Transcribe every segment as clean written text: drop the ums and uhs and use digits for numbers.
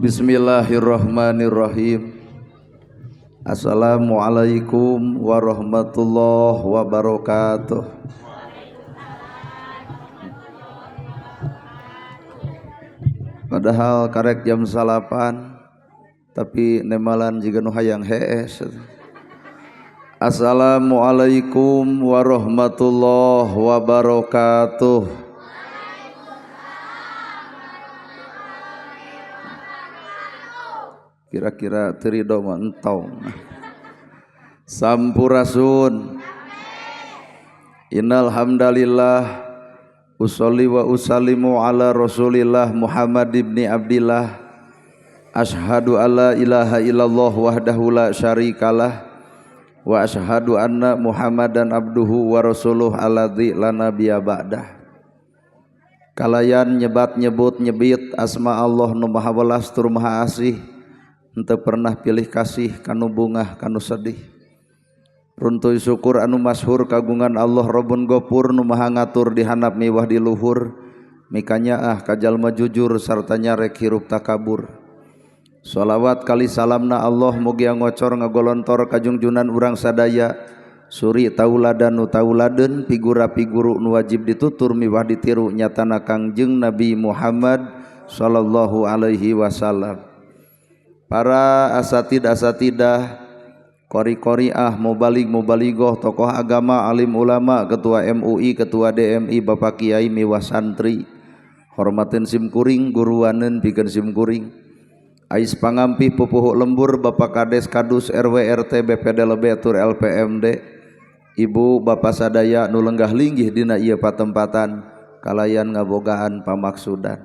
Bismillahirrahmanirrahim. Assalamualaikum warahmatullahi wabarakatuh. Padahal karek jam 8 tapi nemalan jiga nu hayang hees. Assalamualaikum warahmatullahi wabarakatuh. Kira-kira terido mah entong. Sampurasun. Innal hamdalillah usolli wa usallimu ala Rasulillah Muhammad ibni Abdillah. Ashhadu alla ilaha illallah wahdahu la syarikalah wa ashhadu anna Muhammadan abduhu wa rasuluh alladzi la nabiyya ba'dah. Kalayan nyebat nyebut nyebit asma Allah nu maha welas tur maha asih. Henteu pernah pilih kasih kanu bungah kanu sedih. Runtuy syukur anu masyhur kagungan Allah Rabbun Ghafur nu maha ngatur di handap miwah di luhur. Mikanya kajalma jujur sarta nyarek hirup takabur. Shalawat kali salamna Allah mugia ngocor ngagolontor kajungjunan urang sadaya. Suri tauladan nu tauladeun figura-figuru nu wajib ditutur miwah ditiru nyatana Kangjeng Nabi Muhammad sallallahu alaihi wasallam. Para asatid-asatidah, qori-qoriah, mubalig-mubaligoh, tokoh agama, alim ulama, ketua MUI, ketua DMI, bapak kiai, miwah santri, hormatin simkuring, guruanen pikeun simkuring, ais pangampih pupuhuk lembur, bapak kades kadus RW RT BPD Lebetur LPMD, ibu bapak sadaya nu lenggah linggih dina ieu patempatan, kalayan ngabogaan pamaksudan.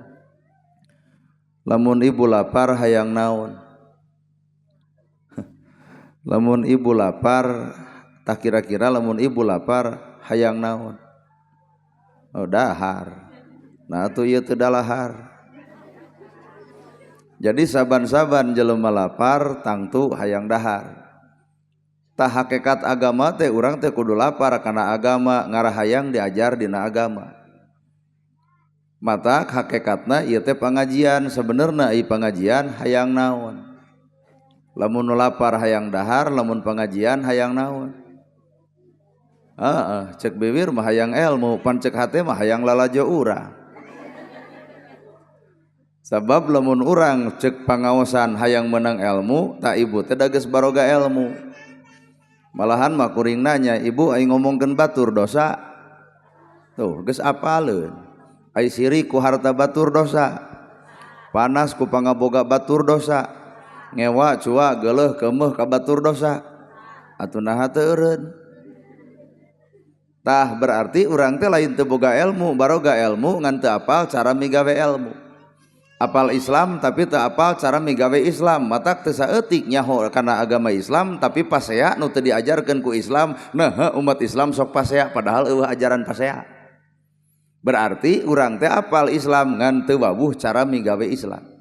Lamun ibu lapar hayang naon? Lamun ibu lapar, tak kira-kira lamun ibu lapar hayang naon? Oh dahar. Nah atuh ieu teu dalahar. Jadi saban-saban jelema lapar tangtu hayang dahar. Tah hakikat agama teh urang teh kudu lapar kana agama, ngarahayang diajar dina agama. Mata hakikatna ieu teh pangajian, sabenerna ieu pangajian hayang naon? Lamun lapar hayang dahar, lamun pengajian hayang naon? Cek bibir mah hayang ilmu, pan cek hate mah hayang lalajo urang. Sabab lamun urang cek pangaosan hayang menang ilmu, tak ibu teh da geus baroga ilmu. Malahan mah kuring nanya, ibu ai ngomongkeun batur dosa. Tuh geus apaleun. Ai siri ku harta batur dosa. Panas ku pangaboga batur dosa. Ngewa cua geuleuh keumeuh ka batur dosa. Atuh naha teu eureun. Tah berarti urang teh lain teu boga ilmu, baroga ilmu ngan teu apal cara migawe ilmu. Apal Islam tapi teu apal cara migawe Islam, matak teu saeutik nyaho kana agama Islam tapi pasea nu teu diajarkeun ku Islam. Nah umat Islam sok pasea padahal eueuh ajaran pasea. Berarti urang teh apal Islam ngan teu wawuh cara migawe Islam.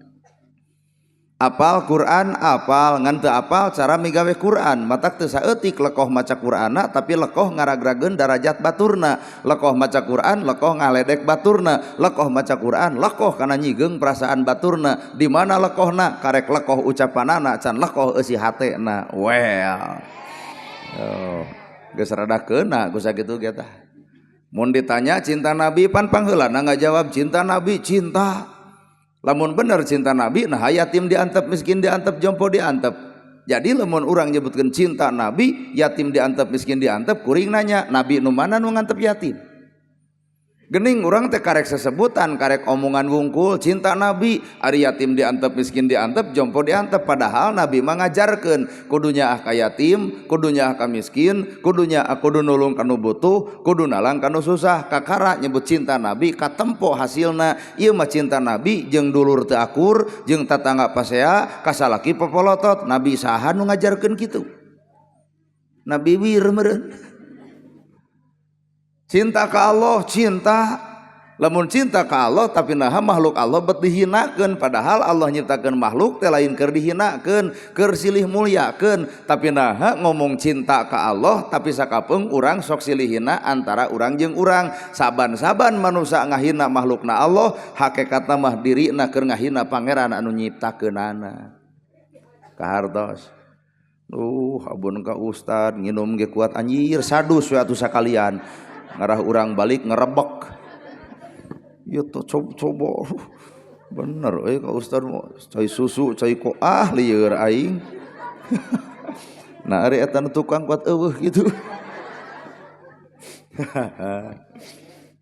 Apal Quran apal ngan teu apal cara migawe Quran, matak teu saeutik lekoh maca Qur'ana tapi lekoh ngaragrageun darajat baturna, lekoh maca Quran lekoh ngaledek baturna, lekoh maca Quran lekoh kana nyigeung perasaan baturna. Di mana lekohna? Karek lekoh ucapanana can lekoh eusi hatena. Geus rada keuna ku sakitu ge tah. Mun ditanya cinta Nabi pan pangheulana ngajawab cinta Nabi cinta. Lamun bener cinta Nabi, nah yatim diantep, miskin diantep, jompo diantep. Jadi lamun urang nyebutkeun cinta Nabi, yatim diantep, miskin diantep, kuring nanya, Nabi nu mana nu ngantep yatim? Geuning urang teh karek sesebutan, karek omongan wungkul, cinta Nabi, ari yatim diantep, miskin diantep, jompo diantep. Padahal Nabi mah ngajarkeun kudunya ka yatim, kudunya ka miskin, kudunya kudu nulung kanu butuh, kudu nalang kanu susah. Kakara nyebut cinta Nabi katempo hasilna. Ieu mah cinta Nabi jeung dulur teu akur, jeung tatangga pasea, kasalaki popolotot. Nabi saha nu ngajarkeun kitu? Nabi wir meureun. Cinta ka Allah cinta, Lamun cinta ka Allah tapi naha makhluk Allah bet dihinakeun, padahal Allah nyiptakeun makhluk teh lain keur dihinakeun, keur silih mulyakeun. Tapi naha ngomong cinta ka Allah tapi sakapeung urang sok silih hina antara urang jeung urang. Saban-saban manusia ngahina makhlukna Allah, hakikatna mah dirina keur ngahina pangeran anu nyiptakeunana. Kahartos. Abun ka ustad nginum ge kuat anjir sadus we atuh sakalian. Ngarah urang balik ngerebek. Ya tuh coba bener ka ustad mah cai susu cai ko lieur aing. Nah ari eta tukang kuat eueuh gitu.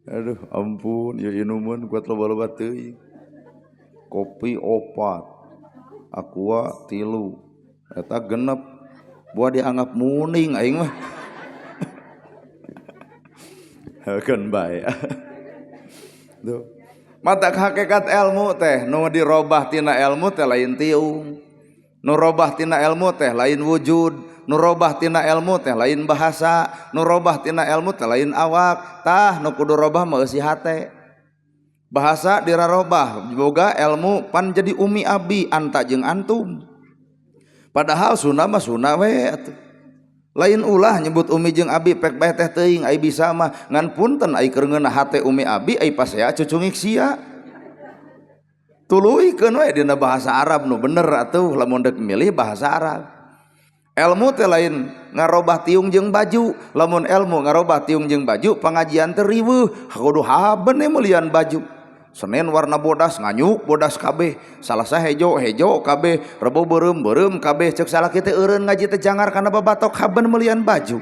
Aduh ampun ya inuman kuat loba-loba teuing. Kopi 4, aqua 3, eta 6, buah dianggap muning aing mah. Kan bae. Tuh. Mata hakikat ilmu teh nu dirobah tina ilmu teh lain tiung, nu robah tina ilmu teh lain wujud, nu robah tina ilmu teh lain bahasa, nu robah tina ilmu teh lain awak. Tah nu kudu robah mah eusi hate. Bahasa dirarobah boga ilmu pan jadi umi abi anta jeung antum. Padahal sunah mah sunah we atuh. Lain ulah nyebut umi jeung abi pek bae teh teuing ai bisa mah ngan punten ai keur ngeunah hate umi abi ai pasea cucungik sia. Tuluikeun we dina bahasa Arab nu bener atuh lamun deuk milih bahasa Arab. Ilmu teh lain ngarobah tiung jeung baju, lamun ilmu ngarobah tiung jeung baju pangajian teh riweuh, kudu haben meulian baju. Senin warna bodas nganyuk bodas kabeh, salasa hejo kabeh, rebo beureum kabeh, ceuk salaki teh eureun ngaji teh jangar kana babatok haben meulian baju.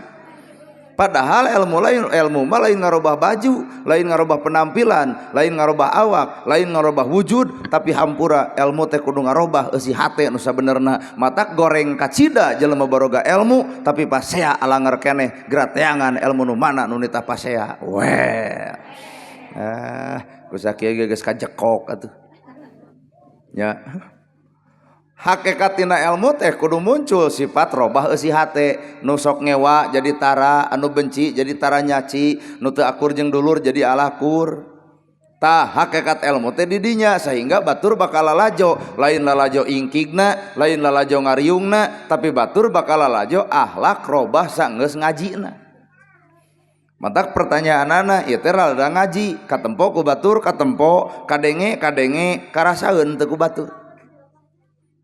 Padahal ilmu mah lain ngarobah baju, lain ngarobah penampilan, lain ngarobah awak, lain ngarobah wujud, tapi hampura ilmu teh kudu ngarobah eusi hate nu sabenerna. Matak goreng kacida jelema baroga ilmu tapi pasea alanger keneh grateangan ilmu nu mana nu nitah pasea. Weh. Kusakieu ge geus kajekok atuh. Ya. Hakikat tina ilmu teh kudu muncul sifat robah eusi hate, nu sok ngewa jadi tara, anu benci jadi tara nyaci, nu teu akur jeung dulur jadi alakur. Tah hakikat ilmu teh di dinya sehingga batur bakal lalajo, lain lalajo ingkigna, lain lalajo ngariungna, tapi batur bakal lalajo akhlak robah saenggeus ngajina. Matak pertanyaanana ieu teh rada ngaji, katempo ku batur katempo, kadenge karasaeun teu ku batur.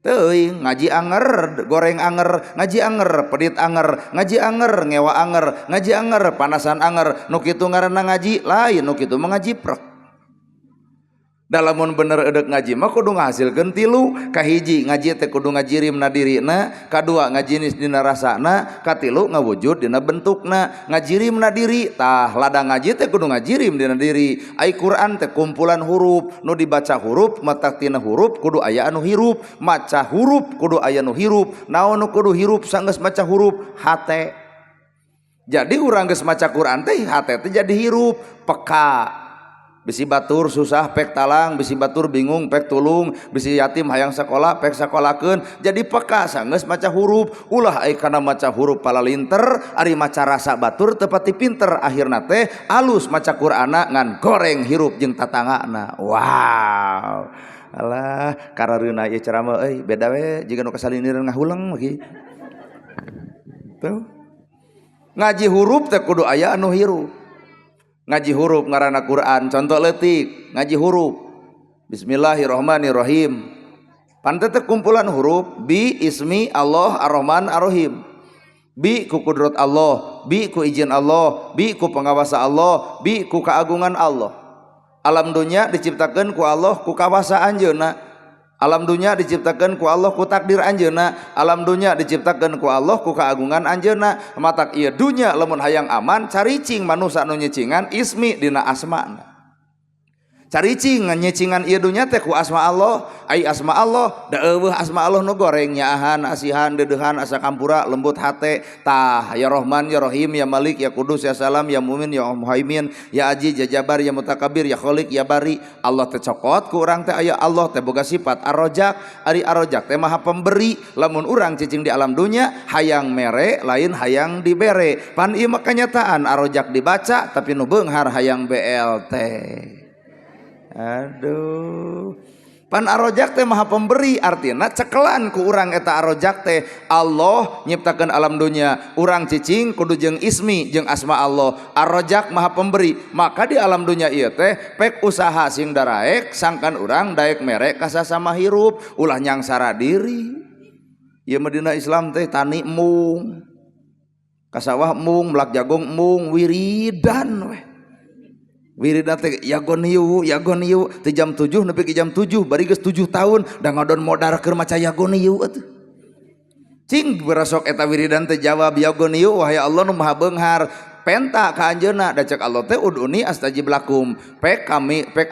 Teuing ngaji anger, goreng anger, ngaji anger, pedit anger, ngaji anger, ngewa anger, ngaji anger, panasan anger, nu kitu ngaranna ngaji, lain nu kitu mah ngaji prek. Dalamun bener edek ngaji mah kudu ngahasilkeun tilu, kahiji ngaji teh kudu ngajirimna dirina, kadua ngajinis dina rasana, katilu ngawujud dina bentukna. Ngajirimna diri tah ladang ngaji teh kudu ngajirim dina diri. Ai Quran teh kumpulan huruf, nu dibaca huruf mata tina huruf kudu aya anu hirup, maca huruf kudu aya nu hirup. Naon nu kudu hirup sanggeus maca huruf? Hate. Jadi urang geus maca Quran teh hate teh jadi hirup, peka. Bisi batur susah pek talang, bisi batur bingung pek tulung, bisi yatim hayang sakola pek sakolakeun. Jadi peka sanggeus maca huruf. Ulah ai kana maca huruf palalinter, ari maca rasa batur teu pati pinter, akhirna teh alus maca Qur'ana ngan goreng hirup jeung tatangana. Wow. Alah karareuna ieu ceramah euy beda we jiga nu kasalinireun ngahuleng ge. Tuh. Ngaji huruf teh kudu aya anu hirup. Ngaji huruf ngaranna Quran, contoh leutik ngaji huruf Bismillahirrahmanirrahim. Panteu teh kumpulan huruf bi ismi Allah Ar-Rahman Ar-Rahim. Bi ku kudrat Allah, bi ku izin Allah, bi ku pangawasa Allah, bi ku keagungan Allah. Alam dunya diciptakeun ku Allah ku kawasa anjeunna. Alam dunya diciptakeun ku Allah ku takdir anjeunna. Alam dunya diciptakeun ku Allah ku keagungan anjeunna. Matak ieu dunya lamun hayang aman caricing manusia nu nyicingan ismi dina asmana. Caricing nyicingan ieu dunya teh ku asma Allah. Ai asma Allah da eueuh asma Allah nu goreng nyaahan asihan dedeuhan asa kampura lembut hate. Tah ya Rahman ya Rahim ya Malik ya Kudus ya Salam ya Mumin ya Muhaimin ya Aziz ya Jabar ya Mutakabbir ya Khaliq ya Bari. Allah teh cokot ku urang teh aya Allah teh boga sifat Ar-Razzaq. Ari Ar-Razzaq teh maha pemberi. Lamun urang cicing di alam dunya hayang mere lain hayang dibere. Pan ieu mah kenyataan Ar-Razzaq dibaca tapi nu beunghar hayang BLT. Aduh. Pan arojak teh maha pemberi, artinya cekelan ku urang eta arojak teh Allah nyiptakeun alam dunia, urang cicing kudu jeung ismi jeung asma Allah. Arojak maha pemberi, maka di alam dunia ieu teh pek usaha sing daraek sangkan urang daek merek ka sasama hirup ulah nyangsara diri. Ieu mah dina Islam teh tani mung, kasawah mung, melak jagung mung, wiridan we. Wiridan teh yagon hiu teh jam 7 nepi ke jam 7 bari geus 7 tahun da ngodon modar keur maca yagon hiu atuh. Cing berasok eta wiridan teh jawab yagon hiu wahai Allah nu maha beunghar penta ka anjeunna da cek Allah teh uduni astajib lakum pek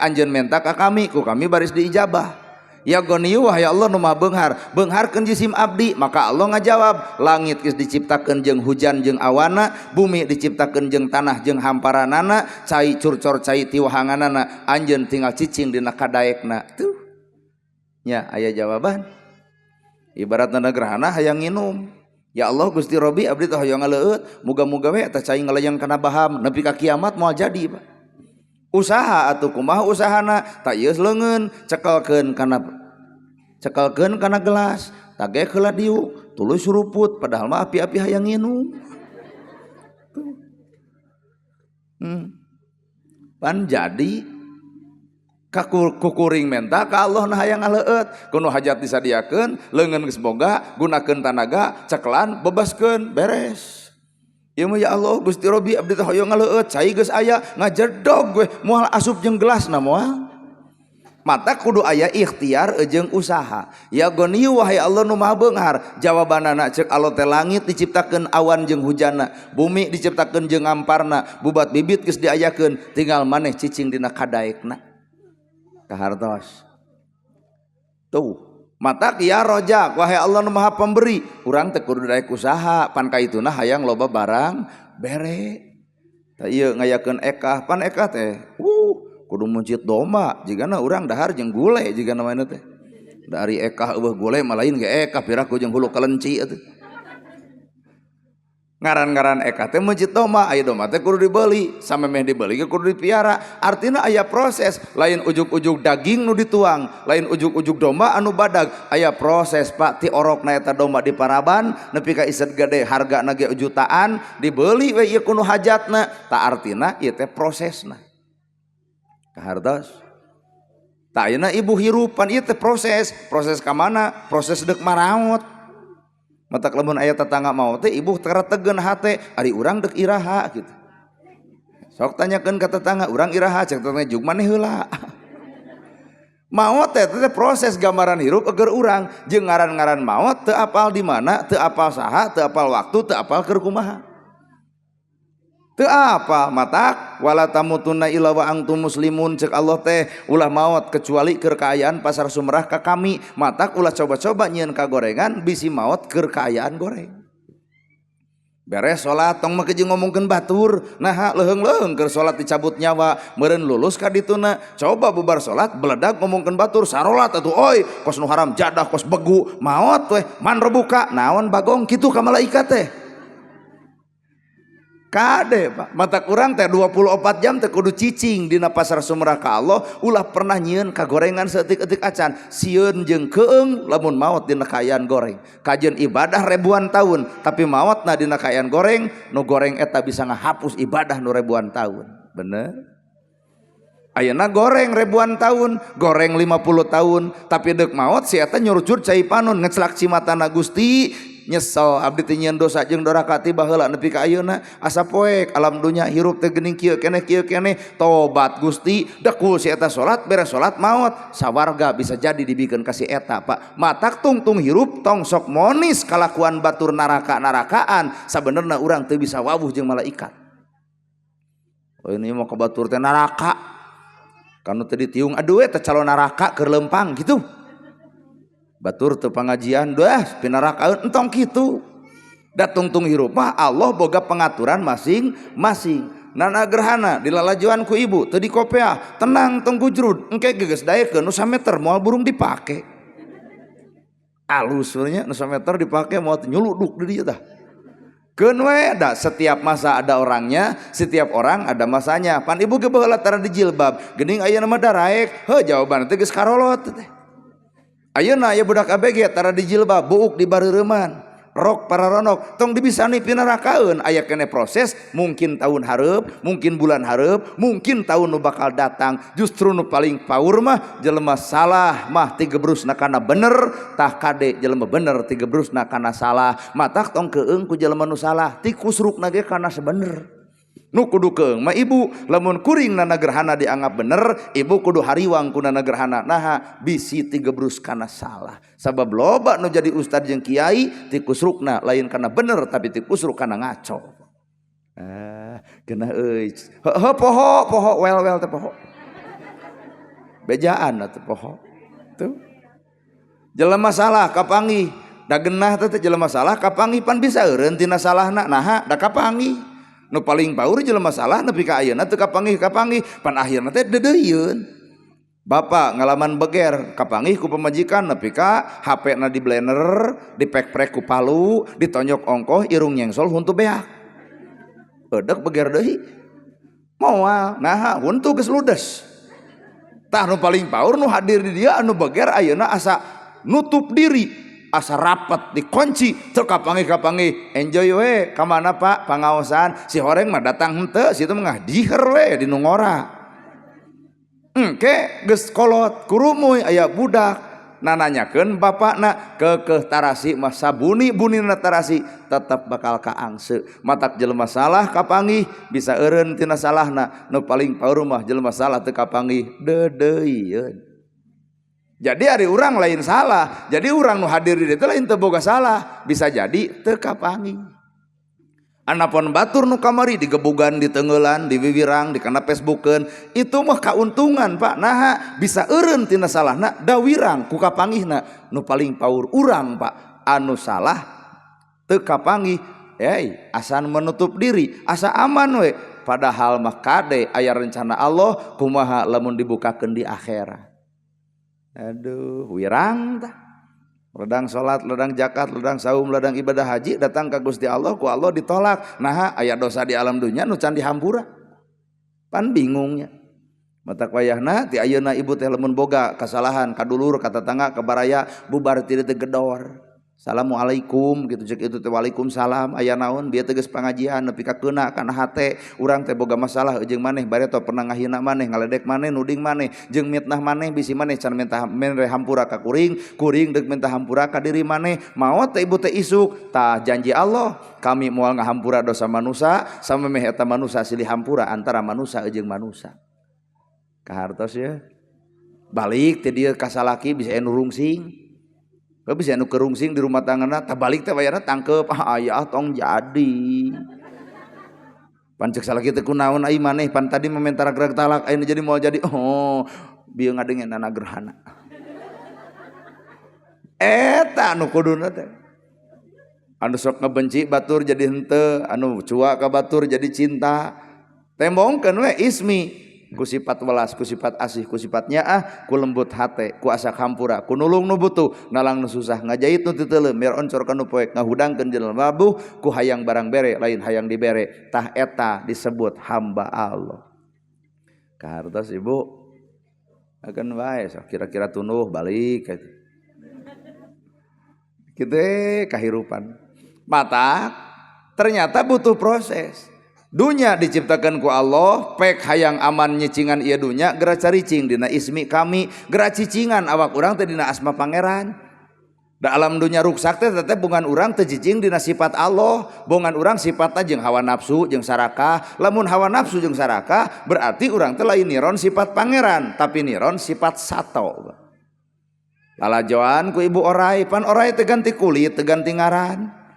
anjeun menta ka kami ku kami baris diijabah. Ya goniyu wahai Allah nu maha beungharkeun jisim abdi, maka Allah ngajawab langit geus diciptakeun jeung hujan jeung awana, bumi diciptakeun jeung tanah jeung hamparanana, cai curcor cai ti wahanganana, anjeun tinggal cicing dina kadaekna. Tuh nya aya jawaban. Ibaratna gerhana hayang nginum. Ya Allah Gusti Robi abdi teh hoyong ngaleueut, muga-muga we eta cai ngalayang kana baham nepi ka kiamat moal jadi, Pak. Usaha atuh kumaha usahana tak ieu leungeun cekelkeun kana gelas tage heula diu tuluy suruput padahal mah api-api hayang nginum. Pan jadi ka kukuring menta ka Allah na hayang ngaleueut kuno hajat disadiakeun leungeun geus boga gunakeun tanaga cekelan bebaskeun beres. Ya Allah Gusti Robi abdi teh hoyong ngaleueut cai geus aya ngajedog we moal asup jeung gelasna moal. Mata kudu aya ikhtiar jeung usaha. Ya goniyu wahai Allah nu maha beunghar, jawabanana ceuk Allah teh langit diciptakeun awan jeung hujanna, bumi diciptakeun jeung amparna, bubat bibit geus diayakeun, tinggal maneh cicing dina kadaekna. Kahartos. Tuh. Mata ya rojak wahai Allah nu maha pemberi, urang teh kudu daek usaha pan kaituna hayang loba barang bere. Tah ieu ngayakeun ekah, pan ekah teh kudu muncit domba jigana urang dahar jeung gule jigana mana teh. Dari ekah eueuh gule mah lain ge ekah piraku jeung hulu kelenci atuh. Ngaran-ngaran ekah teh muncit domba, aya domba teh kudu dibeli, samemeh dibeli ge kudu dipiara. Artina aya proses, lain ujug-ujug daging nu dituang, lain ujug-ujug domba anu badag. Aya proses Pak ti orokna eta domba diparaban nepi ka iset gede hargana ge jutaan, dibeli we ieu kudu hajatna. Ta artina ieu teh prosesna. Kahartos. Ta ayeuna ibu hirupan ieu teh proses ka mana? Proses deuk maraot. Mata lamun aya tetangga mau teh ibu tegeun hate ari urang deuk iraha gitu. Sok tanyakeun ka tetangga urang iraha cek tetangga jug maneh heula. Maot teh proses gambaran hirup eger urang jeung ngaran-ngaran maot teu apal di mana, teu apal saha, teu apal waktu, teu apal keur kumaha. Teu apa matak wala tamutunna illa wa antum muslimun cek Allah teh ulah maot kecuali keur kaayaan pasar sumrah ka kami. Matak ulah coba-coba nyieun ka gorengan bisi maot keur kaayaan goreng. Beres salat tong make jeung ngomongkeun batur, naha leheung-leheung keur salat dicabut nyawa, meureun lulus ka dituna. Coba bubar salat beledag ngomongkeun batur sarolat atuh oi kos nu haram jadah kos begu maot we man rebuka naon bagong kitu ka malaikat teh. Kade Pak, mata kurang teh 24 jam teh kudu cicing dina pasar sumrah ka Allah, ulah pernah nyieun ka gorengan saeutik-eutik acan, sieun jeung keung lamun maot dina kaayaan goreng. Kajian ibadah ribuan tahun, tapi maotna dina kaayaan goreng, nu goreng eta bisa ngahapus ibadah nu ribuan tahun. Bener? Ayeuna goreng ribuan tahun, goreng 50 tahun, tapi deuk maot si eta nyurucur cai panon ngecelak cimatana Gusti. Nyesel abdi teh nyieun dosa jeung doraka ti baheula nepi ka ayeuna asa poek alam dunya hirup teh geuning kieu keneh tobat Gusti dekul si eta salat beres salat maot sawarga bisa jadi dibikeun ka si eta Pak. Matak tungtung hirup tong sok monis kalakuan batur narakaan sabenerna urang teu bisa wawuh jeung malaikat. Oh ini mah ka batur teh naraka kanu teu ditiung aduh eta calon naraka keur lempang gitu. Batur teu pangajian dah pinarakaeun entong kitu. Da tungtung hirup mah Allah boga pengaturan masing-masing. Nana gerhana dilalajuan ku ibu teu dikopeah, tenang tong gujrud engke geus daekeun nu sameter moal burung dipake. Alus we nya nu sameter dipake moal nyuluduk di dieu tah. Kenwe da setiap masa ada orangnya, setiap orang ada masanya. Pan ibu ge baheula tara di jilbab, geuning ayeuna mah daraek. Heuh jawaban teh geus karolot teh. Ayeuna aya budak ABG tara di jilbab, buuk di bareureman, rok pararonok, tong dibisani pinarakaeun. Aya keneh proses, mungkin tahun hareup, mungkin bulan hareup, mungkin tahun nu bakal datang. Justru nu paling paur mah jelema salah mah tigebrusna kana bener, tah kade jelema bener tigebrusna kana salah. Matak tong keung ku jelema nu salah, ti kusrukna ge kana sebener. Nu kudu keung mah ibu, lamun kuring nana gerhana dianggap bener, ibu kudu hariwang ku nana gerhana. Nah, bisi tigebrus kana salah. Sabab loba nu jadi ustad jeung kiai ti kusrukna lain kana bener tapi ti kusruk kana ngaco. Geunah euy. Heuh poho wel teh poho. Bejaan atuh poho. Tuh. Jelema salah kapanggih, da geunah teh jelema salah kapanggih pan bisa eureun tina salahna. Naha da kapanggih. Nu paling paur jelema salah nepi ka ayeuna teu kapanggih pan akhirna teh deudeuyeun. Bapak ngalaman beger kapanggih ku pamajikan nepi ka HP-na di blender, dipek-prek ku palu, ditonjok ongkoh irung nyengsol huntu beak. Eudek beger deui. Moal naha huntu geus ludes. Tah nu paling paur nu hadir di dieu anu beger ayeuna asa nutup diri. Asa rapat dikunci teu kapanggih enjoy we ka mana Pak pangaosan si horeng mah datang henteu situ mah diher we di nu ngora engke geus kolot kurumuy aya budak nananyakeun bapakna keukeuh tarasi mah sabuni-bunina tarasi tetep bakal kaangse matak jelema salah kapanggih bisa eureun tina salahna nu paling paur mah jelema salah teu kapanggih deudeuyeun. Jadi ari urang lain salah, jadi urang nu hadir di dieu lain teu boga salah, bisa jadi teu kapanggih. Anapun batur nu kamari digebugan, diteungeulan, diwiwirang, dikana Facebookeun, itu mah kauntungan Pak. Naha bisa eureun tina salahna da wirang ku kapanggihna. Nu paling paur urang Pak, anu salah teu kapanggih, asa menutup diri, asa aman we. Padahal mah kade aya rencana Allah kumaha lamun dibukakeun di akhirat. Aduh, wirang tah. Ledang salat, ledang zakat, ledang saum, ledang ibadah haji datang ka Gusti Allah ku Allah ditolak. Nah, aya dosa di alam dunya nu can dihampura. Pan bingungnya. Matak wayahna ti ayeuna ibu teh lamun boga kasalahan ka dulur, ka tetangga, ka baraya bubar ti teu gedor. Assalamualaikum gitu cek itu teh waalaikumsalam aya naon bieu teh geus pangajian nepi ka keuna kana hate urang teh boga masalah jeung maneh bareto pernah ngahina maneh ngaledek maneh nuding maneh jeung mitnah maneh bisi maneh can minta mere hampura ka kuring deuk minta hampura ka diri maneh maot teh ibu teh isuk tah janji Allah kami moal ngahampura dosa manusia samemeh eta manusia silih hampura antara manusia jeung manusia kahartos ya balik teh dieu ka salaki bisa nurungsing. Bisa anu kerungsing di rumah tanggana tabalik teh bayarna tangkep aya tong jadi pancek salaki teh kunaon ai maneh pan tadi mementara gerak talak ayeuna jadi mau jadi bieu ngadengenna gerhana eta anu kuduna teh anu sok ngabenci batur jadi henteu anu cua ka batur jadi cinta tembongkeun we ismi ku sifat welas, ku sifat asih, ku sifat nyaah, ku lembut hate, ku asa hampura, ku nulung nu butuh, nalang nu susah, ngajait nu teu teuleum, mir oncor ka nu poek, ngahudangkeun jelema babuh, ku hayang barang bere lain hayang dibere, tah eta disebut hamba Allah. Kahartos ibu akan wae sok kira-kira tunuh balik kitu kahirupan. Mata ternyata butuh proses. Dunya diciptakan ku Allah pek hayang aman nyicingan ieu dunya geura caricing dina ismi kami geura cicingan awak urang teh dina asma pangeran da alam dunya ruksak teh tetep bungan urang teu cicing dina sifat Allah bungan urang sifatna jeung hawa nafsu jeung sarakah lamun hawa nafsu jeung sarakah berarti urang teh lain niron sifat pangeran tapi niron sifat sato lalajoan ku ibu oray pan oray teh ganti kulit teh ganti ngaran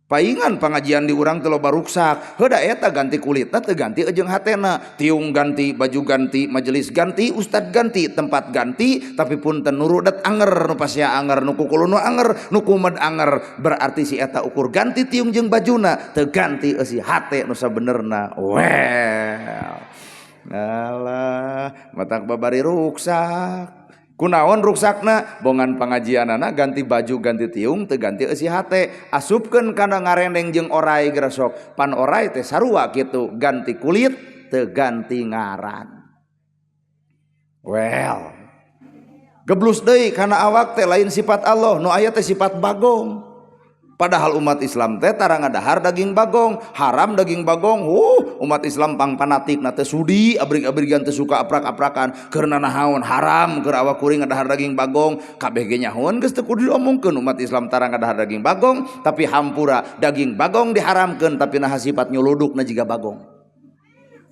paingan pengajian di urang teh loba ruksak heuda eta ganti kulitna teu ganti jeung hatena tiung ganti baju ganti majelis ganti ustad ganti tempat ganti tapi pun teu nurudet anger nu pasya anger nu kukulu nu anger nu kumed anger berarti si eta ukur ganti tiung jeung bajuna teu ganti eusi hate nu sabenerna well alah matak babari ruksak Kunaon ruksakna bongan pangajianana ganti baju ganti tiung teu ganti eusi hate asupkeun kana ngareneng jeung orai geura sok pan orai teh sarua kitu ganti kulit teu ganti ngaran. Well geblus deui kana awak teh lain sifat Allah nu aya teh sifat bagong. Padahal umat Islam teh tara ngadahar daging bagong, haram daging bagong. Umat Islam pang fanatik na teh sudi, abrig-abrigan teh suka aprak-aprakan, keurna nahaon haram keur awak kuring ngadahar daging bagong. Kabeh ge nyahoan geus teu kudu diomongkeun umat Islam tara ngadahar daging bagong, tapi hampura daging bagong diharamkeun tapi naha sifat nyuludukna jiga bagong.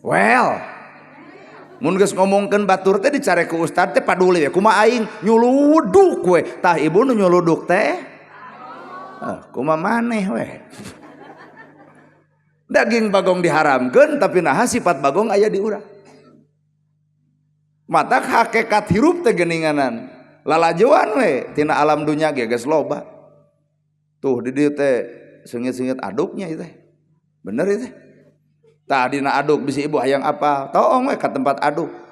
Well, mun geus ngomongkeun batur teh dicare ku ustad teh paduli we kumaha aing nyuluduk we. Tah ibu nu nyuluduk teh kumaha maneh we. Daging bagong diharamkeun tapi naha sifat bagong aya di urang. Matak hakikat hirup teh geuninganan. Lalajoan we tina alam dunya ge geus loba. Tuh di dieu teh seungit-seungit aduknya ieu teh. Bener ieu teh. Tah dina aduk bisi ibu hayang apa? Toong we ka tempat aduk.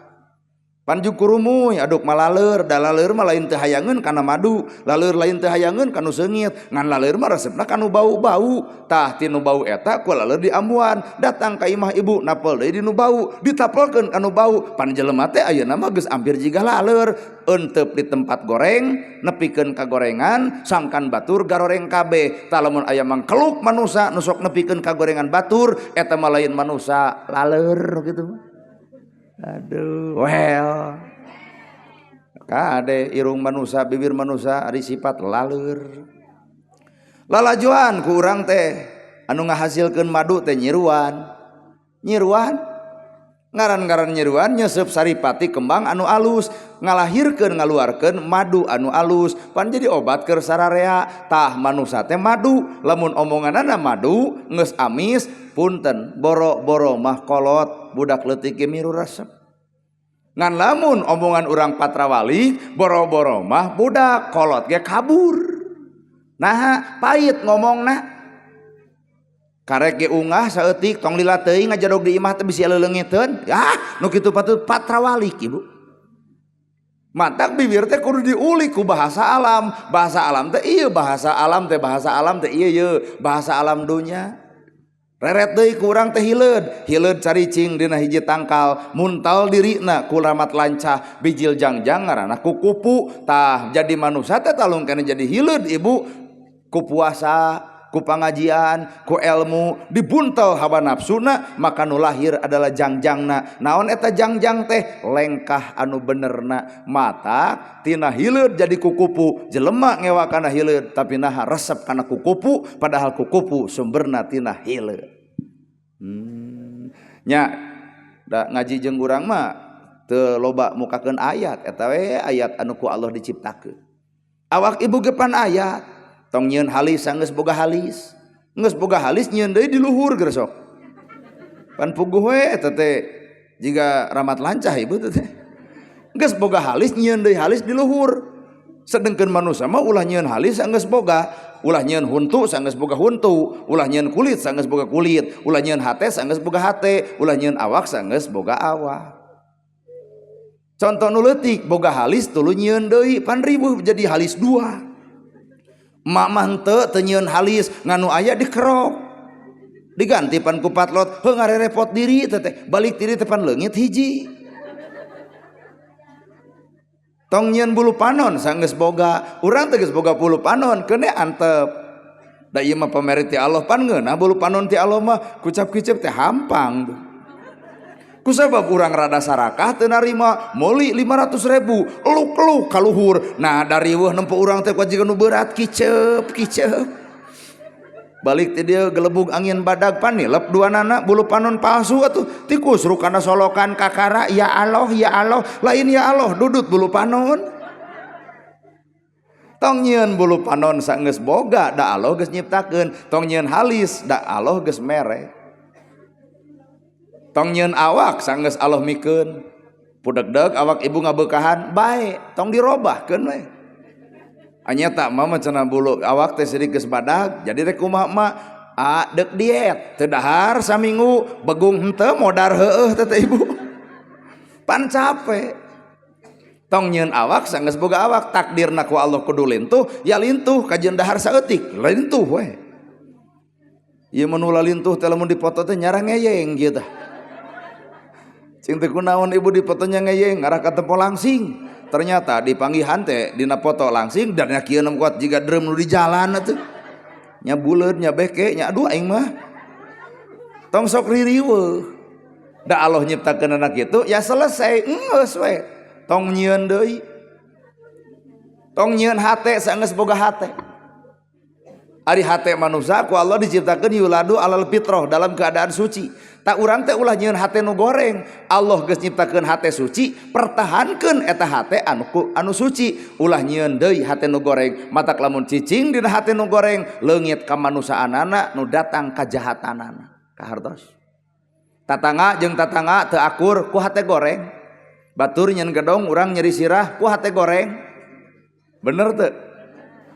Panjuk kurumuy aduk malaleur, da laleur mah lain teu hayangeun kana madu, laleur lain teu hayangeun kanu seungit, ngan laleur mah resepna kanu bau-bau. Tah tinu bau eta ku laleur diambuan, datang ka imah ibu napel deui dinu bau, ditapelkeun kanu bau. Pan jelema teh ayeuna mah geus ampir jiga laleur, eunteup di tempat goreng, nepikeun ka gorengan, sangkan batur garoreng kabeh. Tah lamun aya mangkeluk manusa nu sok nepikeun ka gorengan batur, eta mah lain manusa, laleur gitu mah. Aduh, well kade irung manusia bibir manusia ari sifat laleur. Lalajoan ku urang teh anu ngahasilkeun madu teh nyiruan ngaran-ngaran nyiruan nyesep saripati kembang anu alus ngalahirkeun ngaluarkeun madu anu alus pan jadi obat keur sararea. Tah manusia teh madu lamun omonganna madu geus amis punten boro-boro mah kolot budak leutik ge miru resep. Ngan lamun omongan urang patrawali boro-boro mah budak kolot ge kabur. Nah pait ngomongna karek ge ungah saeutik tong lila teuing ngajadog di imah teh bisi leulengiteun. Nu kitu patut patrawali ibu. Matak bibir teh kudu diulik ku bahasa alam. Bahasa alam teh ieu bahasa alam teh ieu bahasa alam dunya. Reret deui ku urang teh hileud caricing dina hiji tangkal muntal dirina ku ramat lancah bijil jangjang ngaranna ku kupu. Tah jadi manusia teh talung kana jadi hileud ibu ku puasa ku pangajian ku ilmu dibuntel hawa nafsuna maka nu lahir adalah jangjangna. Naon eta jangjang teh lengkah anu benerna. Mata tina hileud jadi kukupu jelema ngewa kana hileud tapi naha resep kana kukupu padahal kukupu sumberna tina hileud. Nya da ngaji jeung urang mah teu loba mukakeun ayat eta we ayat anu ku Allah diciptakeun. Awak ibu ge pan ayat tong nyieun halis sanggeus boga halis. Geus boga halis nyieun deui di luhur geus sok. Pan puguh we eta teh jiga ramat lancah ibu teh. Geus boga halis nyieun deui halis di luhur. Sedengkeun manusia mah ulah nyieun halis sanggeus boga, ulah nyieun huntu sanggeus boga huntu, ulah nyieun kulit sanggeus boga kulit, ulah nyieun hate sanggeus boga hate, ulah nyieun awak sanggeus boga awak. Contoh nu leutik boga halis tuluy nyieun deui pan ribuh jadi halis dua. Mak mah teu nyieun halis nganu aya dikerok diganti pan ku patlot heuh ngarerepot diri teh balik diri teh pan leungit hiji. Tong nyieun bulu panon sanggeus boga urang teh geus boga bulu panon keuneu antep da ieu mah pamere ti Allah pan ngeunah bulu panon ti Allah mah kucap-kicep teh hampang tuh. Kusabab urang rada sarakah teu narima meuli 500.000 eluk-eluk kaluhur. Nah dari weuh nempo urang teh kajiga nu berat kicep balik teh dieu gelebug angin badag panilep duanana bulu panon palsu atuh ti kusruk kana solokan kakara ya Allah lain ya Allah dudut bulu panon. Tong nyieun bulu panon sanggeus boga da Allah geus nyiptakeun, tong nyieun halis da Allah geus mere. Tong nyieun awak sanggeus Allah mikeun pudegdeg awak ibu ngabeukahan bae tong dirobahkeun we. Anyata mah cenah bulu awak teh sidik geus badag jadi rek kumaha mah deuk diet teu dahar saminggu begung henteu modar heueuh teh ibu pan capek. tong nyieun awak sanggeus boga awak takdirna ku Allah kudu lintuh ya lintuh kajeun dahar saeutik lintuh we ieu mun ulah lintuh teh lamun dipoto teh nyarang ngeyeng kieu tah cing teh kunaon ibu dipotonya ngeyeng ngarah ka tempo langsing ternyata dipanggihan teh dina foto langsing dan nya kieu kuat jiga drum nu di jalan atuh nya buleud nya beke nya aduh aing mah tong sok ririweuh da Allah nyiptakeun anak kitu ya selesai geus we tong nyieun deui tong nyieun hate saenggeus boga hate ari hate manusia ku Allah diciptakeun yuladu alal fitrah dalam keadaan suci tak urang teh ulah nyieun hate nu goreng Allah geus nyiptakeun hate suci pertahankeun eta hate anu suci ulah nyieun deui hate nu goreng matak lamun cicing dina hate nu goreng leungit ka manusaanana nu datang kajahatanana kahartos tatangga jeung tatangga teu akur ku hate goreng batur nyen gedong urang nyeri sirah ku hate goreng bener teu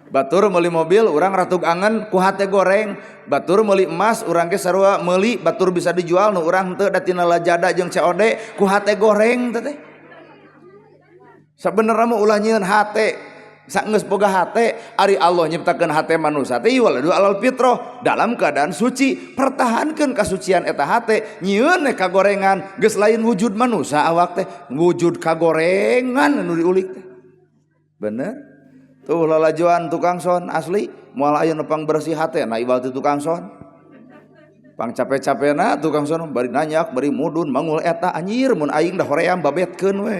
batur meuli mobil urang ratug angen ku hate goreng batur meuli emas urang ge sarua meuli batur bisa dijual nu urang teu da tina lajada jeung COD ku hate goreng teh sabenerna mah ulah nyieun hate saenggeus boga hate ari Allah nyiptakeun hate manusia teh waladu alal fitrah dalam keadaan suci pertahankeun kasucian eta hate nyieun kagorengan geus lain wujud manusia awak teh wujud kagorengan anu diulik teh bener tuh lalajoan tukang son asli moal aya nu pangbersih hate na ibal tukang son pang capek-capena tukang son bari nanyak bari mudun mangul eta anjir mun aing da hoream babetkeun we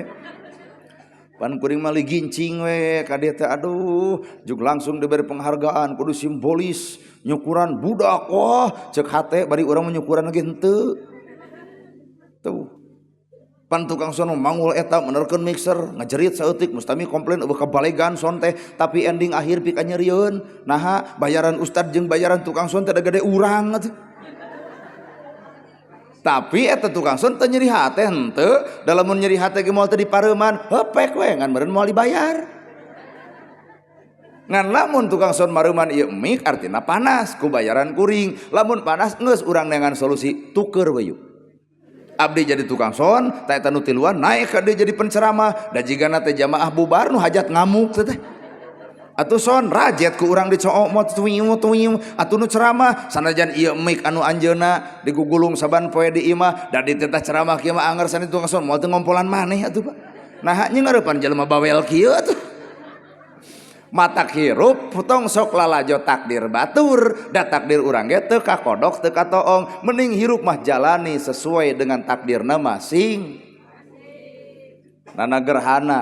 pan kuring mah gincing we ka dieu teh aduh jug langsung diberi penghargaan kudu simbolis nyukuran budak wah ceuk hate bari urang nyukuran ge henteu tuh pan tukang son mangul eta menerkeun mixer ngajerit saeutik mustami komplain eueuh kabalegan son teh tapi ending akhir pika nyerieun naha bayaran ustad jeung bayaran tukang son teh da gede urang atuh tapi eta tukang son teu nyeri hate henteu da lamun nyeri hate ge moal teu dipareuman hepek we ngan meureun moal dibayar ngan lamun tukang son mareuman ieu mik artina panas ku bayaran kuring lamun panas geus urang nengan solusi tuker we yuk abdi jadi tukang son ta eta nu tiluan naik ka dieu jadi penceramah da jigana teh jamaah bubar nu hajat ngamuk teh atuh son rajet ku urang dicook mot tuing atuh nu ceramah sanajan ieu mik anu anjeunna digugulung saban poe di imah da di teh ceramah kieu mah anger sani tukang son moal teu ngompolan maneh atuh Pak nah nya ngarepan jelema bawel kieu atuh matak hirup tong sok lalajo takdir batur da takdir urang ge teu kakodok teu katoong mending hirup mah jalani sesuai dengan takdirna masing nana gerhana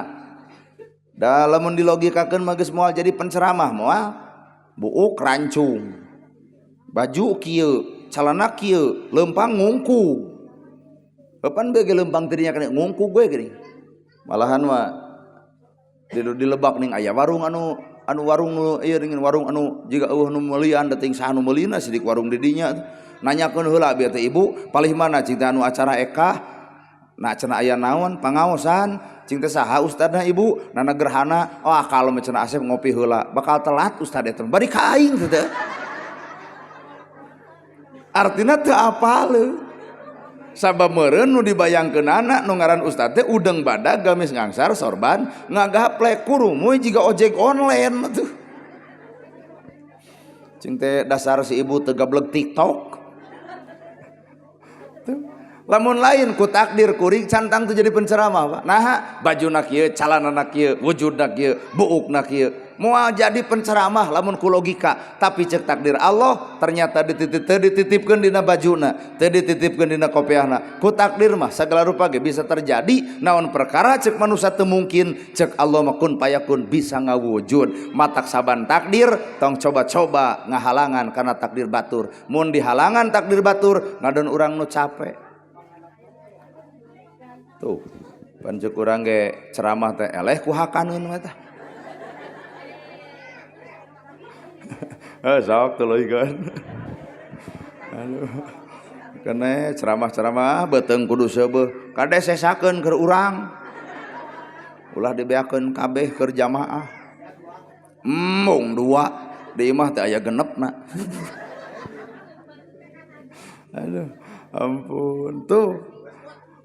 da lamun dilogikakeun mah geus moal jadi penceramah moal buuk rancung baju kieu calana kieu leumpang ngungku kapan bege leumpang teh dinya kana ngungku gue geuning malahan mah di lebak ning aya warung anu warung nu ieu dengan warung anu jiga eueuh nu meuliean da ting saha nu meulina sidik warung di dinya nanyakeun heula bieu teh ibu palih mana cing teh anu acara eka nah cenah aya naon pangaosan cing teh saha ustadna ibu nana gerhana wah kalau cenah Asep ngopi heula bakal telat ustad eta bari ka aing teh artina teu apal sabab meureun nu dibayangkeunana nu ngaran ustad teh udeng badag gamis ngangsar sorban ngagaplek kurumuy jiga ojek online tuh cing teh dasar si ibu teu gableg TikTok lamun lain ku takdir kuring cantang tuh jadi penceramah Pak nah bajuna kieu calanana kieu wujudna kieu buukna kieu moal jadi penceramah lamun ku logika tapi cek takdir Allah ternyata dititipkeun dina bajuna teu dititipkeun dina kopiahna ku takdir mah sagala rupa ge bisa terjadi naon perkara cek manusia teu mungkin cek Allah mah kun payakun bisa ngawujud matak saban takdir tong coba-coba ngahalangan karena takdir batur mun dihalangan takdir batur ngadon urang nu capek tuh pancuk urang ge ceramah teh eleh ku hakaneun mah tah sok tuluy-keun aduh kene ceramah-ceramah beuteung kudu seubeuh kade sesakeun keur urang ulah dibeakeun kabeh keur jamaah mung dua di imah teh aya genepna aduh ampun tuh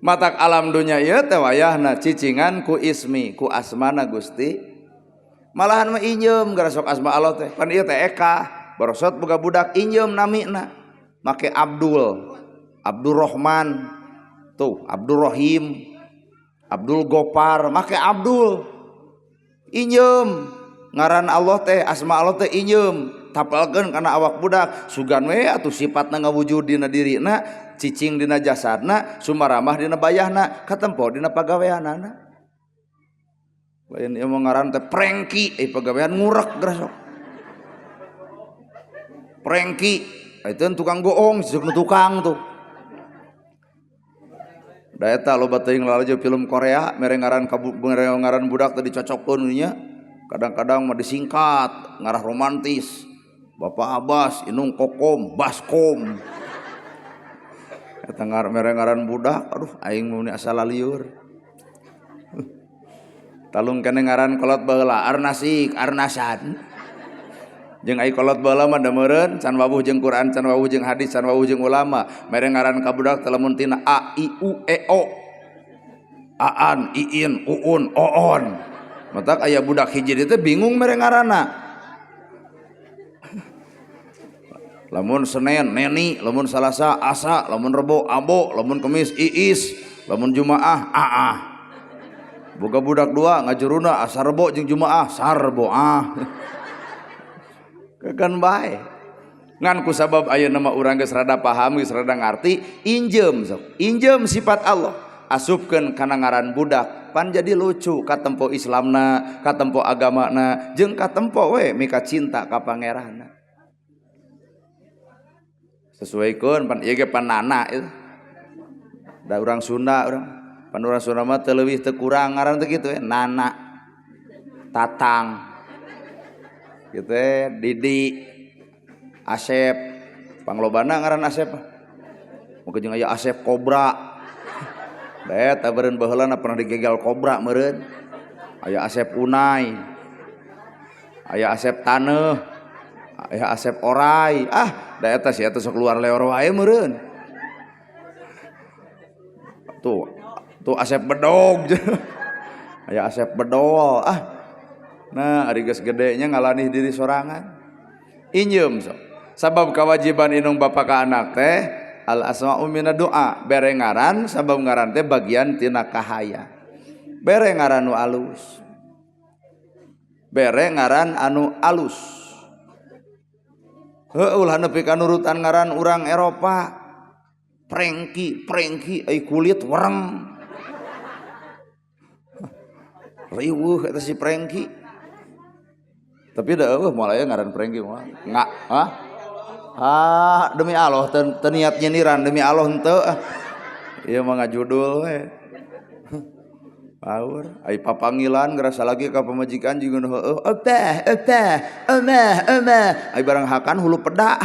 matak alam dunya ieu teh wayahna cicingan ku ismi ku asmana Gusti malahan mah injem gara sok asma Allah teh pan ieu teh eka barosot boga budak injem namina make Abdurrahman tuh Abdurrahim Abdul Gopar make Abdul injem ngaran Allah teh asma Allah teh injem tapalkeun kana awak budak sugan we atuh sifatna ngawujud dina dirina cicing dina jasadna sumaramah dina bayahna katempo dina pagaweanana lain ieu ngaran teh prengki pagawean ngurek geura sok prengki itu tukang goong sisuk tukang tuh da eta loba teuing lalajo film Korea mere ngaran budak teh dicocokkeun nya kadang-kadang mah disingkat ngarah romantis Bapak Abbas inung kokom baskom eta mere ngaran budak aduh aing muni asal liur talung kene ngaran kolot baheula arnasik arnasan jeung ai kolot baheula mah da meureun can wawuh jeung Quran can wawuh jeung hadis can wawuh jeung ulama mere ngaran ka budak teh lamun tina a i u e o aan iin uun oon matak aya budak hiji teh bingung mere ngaranna lamun Senin Neni lamun Salasa Asa lamun Rebo Abo lamun Kemis Iis lamun Jumaah Aah boga budak dua ngajuruna asa Rebo jeung Jumaah Sarbo kagan bae ngan ku sabab aya nama urang geus rada paham geus rada ngarti injem sok injem sifat Allah asupkeun kana ngaran budak pan jadi lucu katempo Islamna katempo agamana jeung katempo we mika cinta ka pangeranna sesuaikeun pan ieu ge panana itu da urang Sunda pan urang Sunda mah teu leuwih teu kurang ngaran teh kitu nana tatang kitu Didi Asep panglobana ngaran Asep mungkin jeung aya Asep Kobra da eta beureun baheulana pernah digegal kobra meureun aya Asep Unai aya Asep Taneuh aya Asep Orai da eta si eta sok keluar leor wae meureun tuh Asep Bedog aya Asep Bedol nah ari geus gede nya ngalani diri sorangan injem sok sabab kewajiban indung bapa ka anak teh al asma'u minad doa bere ngaran sabab ngaran teh bagian tina kahaya bere ngaran anu alus bere ngaran anu alus heuh nepi ka nurutan ngaran urang Eropa prengki ai kulit wereng riweuh eta si prengki tapi da moal aya ngaran prengki moal enggak demi Allah teu niat nyeniran demi Allah henteu ieu mah ngajudul we Aur, ai papanggilan ngerasa lagi ka pamajikan juga heueuh omah ai barang hakan hulu peda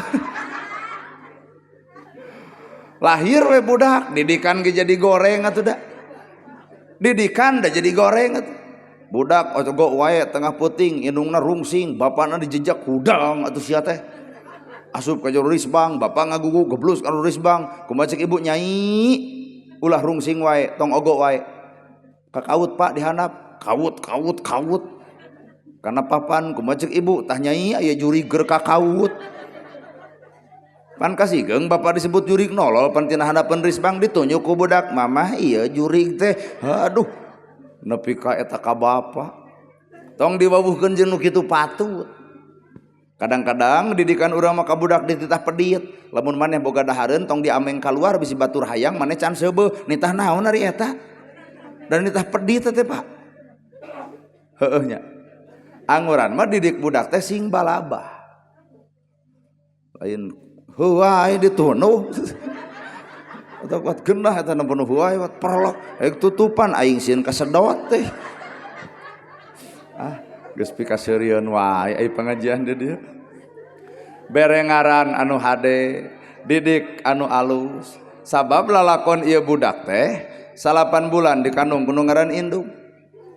lahir we budak didikan ge jadi goreng atuh da didikan da jadi goreng atuh budak ogo wae tengah puting indungna rungsing bapana dijejak hudang atuh sia teh asup ka jero risbang bapak ngagugu geblus ka risbang kumaha cek ibu nyai ulah rungsing wae tong ogo wae kakaut pak dihanap kawut karena papan kumaha ceuk ibu tah nyai aya juri ger kakaut pan kasihgeung bapak disebut jurig nolol pan tina hadapan risbang ditunjuk ku budak mamah ieu jurig teh aduh nepi ka eta ka bapa tong diwawuhkeun jeung nu kitu patut kadang-kadang didikan urang mah ka budak dititah pedit lamun maneh boga dahareun tong diameng kaluar bisi batur hayang maneh can seubeuh nitah naon ari eta dan nitah pedit teh Pak heueuh nya anguran mah didik budak teh sing balabah lain huai ditunuh atau kuat genah eta na penuh huai perlok tutupan aing sieun kasedot teh geus pikaseurieun wae ai pengajian di dieu bere ngaran anu hade didik anu alus sabab lalakon ieu budak teh 8 bulan dikandung kudu ngaran indung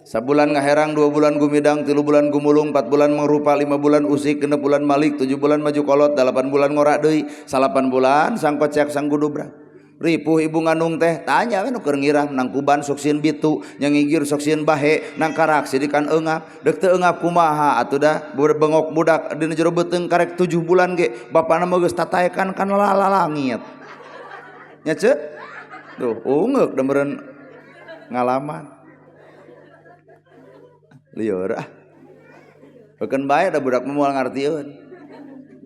sabulan ngaherang 2 bulan gumidang 3 bulan gumulung 4 bulan mangrupa 5 bulan usik 6 bulan malik 7 bulan maju kolot 8 bulan ngorak deui 8 bulan sang kocek sang gudubrak ripuh ibu ngandung teh tanya we nu keur ngiram nang kuban sok sieun bitu nya ngigir sok sieun bahe nang karak sidikan eungap deuk teu eungap kumaha atuh da bengok budak dina jero beuteung karek 7 bulan ge bapana mah geus tataekan kana langit nya ceuk tuh ungeuk da meureun ngalaman lieur Bukan baik ada budak moal ngartieun.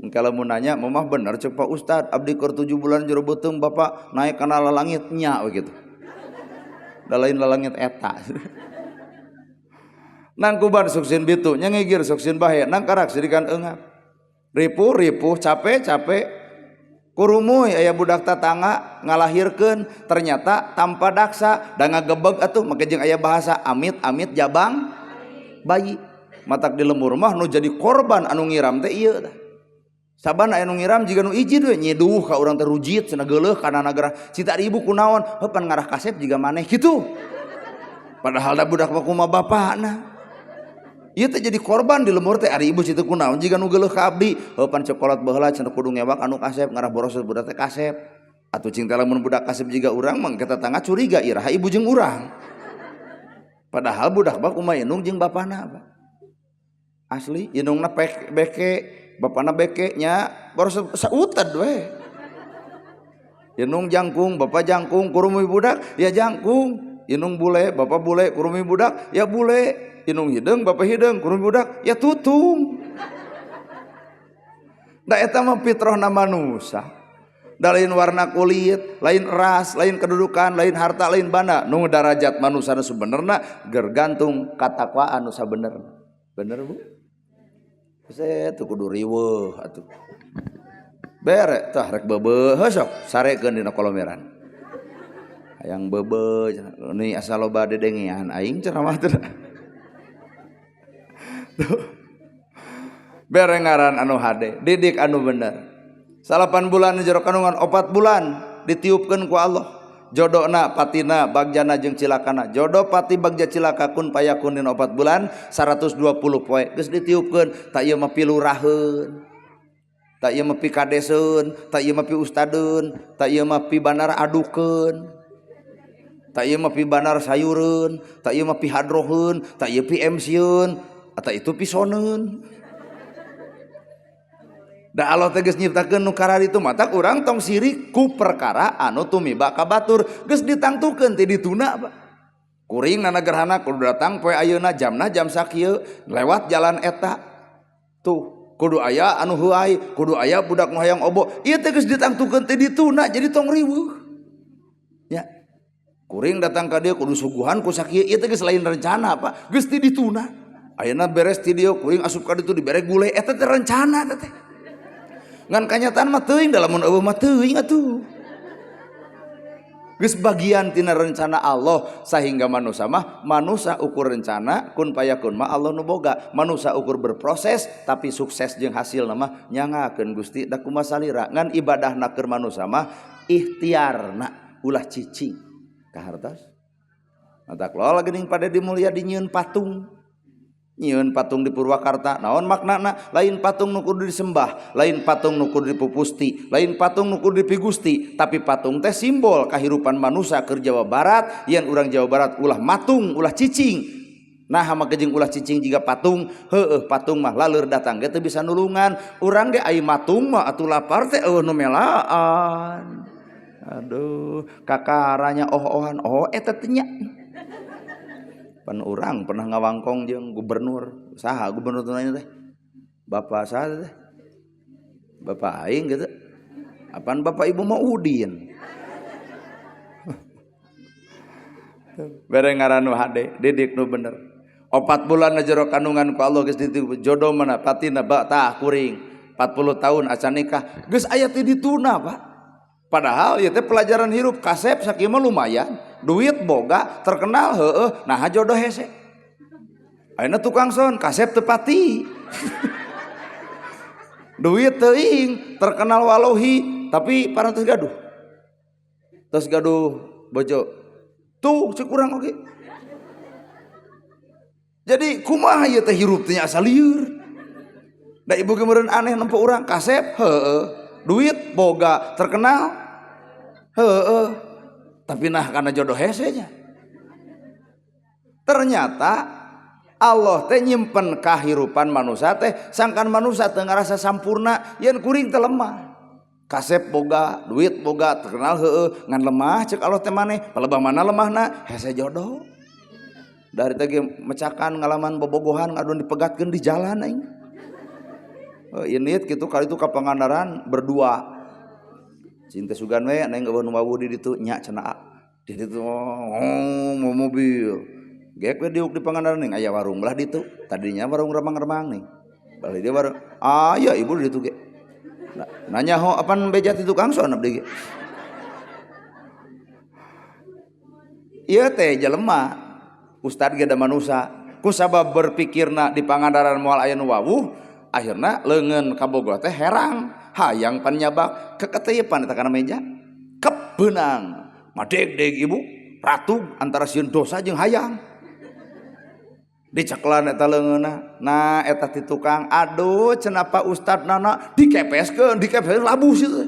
Kalau mau nanya, mamah bener cek Pak Ustad, abdi keur 7 bulan jero beuteung bapak naik kana lalangit nya begitu. Da lain lalangit eta. Nang kuban suksin bitu, nya ngigir suksin bahe, nang karak sidikan eungap. Ripuh capek kurumuy aya budak tatangga ngalahirkeun ternyata tanpa daksa da ngagebeg atuh make jeung aya bahasa amit-amit jabang bayi. Matak di lembur mah nu jadi korban anu ngiram teh ieu tah. Sabana anu ngiram jiga nu ijid we nyiduh ka urang teh rujit cenah geuleuh kana nagara cita ibu kunaon heupan ngarah kasep jiga maneh kitu. Padahal da budak mah kumaha bapana. Ieu teh jadi korban di lembur teh ari ibu citu kunaon jiga nu geuleuh ka abdi heupan cokolot baheula cenah kudu ngewak anu kasep ngarah boros budak teh kasep. Atuh cing teh lamun budak kasep jiga urang mah kita tangga curiga iraha ibu jeung urang. Padahal budak mah kumaha indung jeung bapana apa. Asli indungna beke bapana beke nya baru sauted we indung jangkung bapak jangkung kurumuy budak ya jangkung indung bule bapak bule kurumuy budak ya bule indung hideung bapak hideung kurumuy budak ya tutung da eta mah fitrahna manusia da lain warna kulit lain ras lain kedudukan lain harta lain banda nu darajat manusia nu sebenarna gergantung katakwaan nu sabenerna bener Bu saya tuh kudu riweuh atuh. Bere tah rek beubeuh sok sarekeun dina kolomeran. Hayang beubeuh ini asal loba dedengean aing ceramah teh. Bere ngaran anu hade, didik anu bener. 8 bulan jero kandungan 4 bulan ditiupkeun ku Allah. Jodona patina bagjana jeung cilakana jodoh pati bagja cilaka kun payakun dina 4 bulan 120 poe geus ditiupkeun tak ieu mah piluraheun tak ieu mah pikadeseun tak ieu mah pi ustadeun tak ieu mah pi banar adukeun tak ieu mah pi banar sayureun tak ieu mah pi hadroheun tak ieu pi emsieun eta itu pisoneun da Allah teh geus nyiptakeun nu karar itu mata urang tong sirik ku perkara anu tumiba ka batur geus ditangtukeun ti dituna Pak. Kuring na gerhana kudu datang poe ayeuna jamna jam sakieu lewat jalan eta. Tuh kudu aya anu heuai, kudu aya budak nu hayang obo. Ieu teh geus ditangtukeun ti dituna jadi tong riweuh. Ya. Kuring datang ka dieu kudu suguhan ku sakieu ieu teh geus lain rencana Pak, geus ti dituna. Ayeuna beres ti dieu kuring asup ka ditu dibere gulai eta teh rencana teh. Ngan kanyataan mah teuing da lamun eueuh mah teuing atuh. Geus bagian tina rencana Allah sehingga manusia mah manusia ukur rencana kun payakun mah Allah nu boga. Manusia ukur berproses tapi sukses jeung hasilna mah nyangakeun Gusti da kumaha salira. Ngan ibadahna keur manusia mah ikhtiarna ulah cicing ka hartos. Mata kelola geuning pada dimulia dinyieun patung. Nyieun patung di Purwakarta naon maknana lain patung nu kudu disembah lain patung nu kudu dipupusti lain patung nu kudu dipigusti tapi patung teh simbol kahirupan manusia keur Jawa Barat yen urang Jawa Barat ulah matung ulah cicing nah maka jeung ulah cicing jiga patung heueuh patung mah laleur datang ge teu bisa nulungan urang ge ai matung mah atuh lapar teh eueuh nu melaan aduh kakaranya oh-ohan oh eta teh nya pan urang pernah ngawangkong jeung gubernur saha gubernur tunanya teh bapak saha teh bapak aing gitu apaan bapak ibu mah Udin bere ngaran nu hade didik nu bener 4 bulan jero kandungan ku Allah geus ditiup jodoh mana patina tah kuring 40 tahun acan nikah geus aya ti dituna Pak padahal ieu teh pelajaran hirup kasep sakieu mah lumayan duit boga terkenal heueuh nah jodoh hese ayeuna tukang son kasep teu pati duit teuing terkenal waluhi tapi parantos gaduh tos gaduh bojo tuh cek urang oge jadi kumaha ieu teh hirup teh asa lieur da ibu ge meureun aneh nempo urang kasep heueuh duit boga terkenal Heeh. Tapi nah karena jodoh hesenya. Ternyata Allah teh nyimpen kahirupan manusia teh sangkan manusia teu ngarasa sampurna yen kuring teh lemah. Kasep boga, duit boga, terkenal heueuh ngan lemah ceuk Allah teh maneh. Palebah mana lemahna? Hese jodoh. Dari teh mecakan ngalaman bobogohan ngadon dipegatkeun di jalan aing. Ini kitu kali itu ka Pangandaran berdua. Cinta sugan we neng eueuh nu wawu di ditu nya cenah. Di ditu mau mobil. Gek we diuk di Pangandaran ning aya warung belah ditu. Tadinya warung remang-remang nih. Balik dia warung. Ya ibu di ditu ge. Nanya ho apan beja ti tukang sono abdi ge. Ieu teh jelema ustad ge da manusia. Ku sabab berpikirna di Pangandaran moal aya nu wawuh, akhirna leungeun kabogoh teh herang, hayang pan nyabak keketeupan eta kana meja. Kebeunang. Madeg-deg ibu, ratug antara sieun dosa jeung hayang. Diceklan eta leungeunna. Nah eta ti tukang, aduh cenah Pak Ustad nana dikepeskeun labu situ.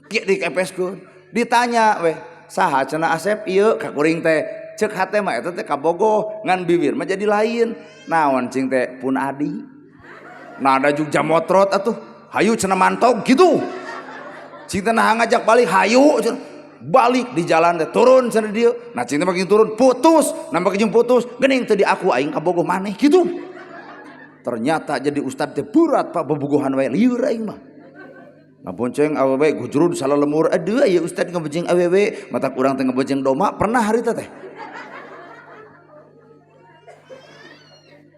Kieu dikepeskeun. Ditanya weh, saha cenah Asep ieu ka kuring teh. Ceuk hate mah eta teh kabogoh ngan bibir mah jadi lain. Naon cing teh pun adi. Nada juga motrot atuh. Hayu cenah mantog gitu. Cing teh nah ngajak balik hayu cenah. Balik di jalan teh turun cenah dieu. Nah cinta makin turun putus, nampak jeung putus, geuning teu di aku aing kabogoh maneh kitu. Ternyata jadi ustad teh berat Pak bobogohan wae lieur aing mah. Ngabonceng awewe gujrud salah lemur, aduh ya ustad ngabonceng awewe, mata urang teh ngabonceng doma pernah harita teh.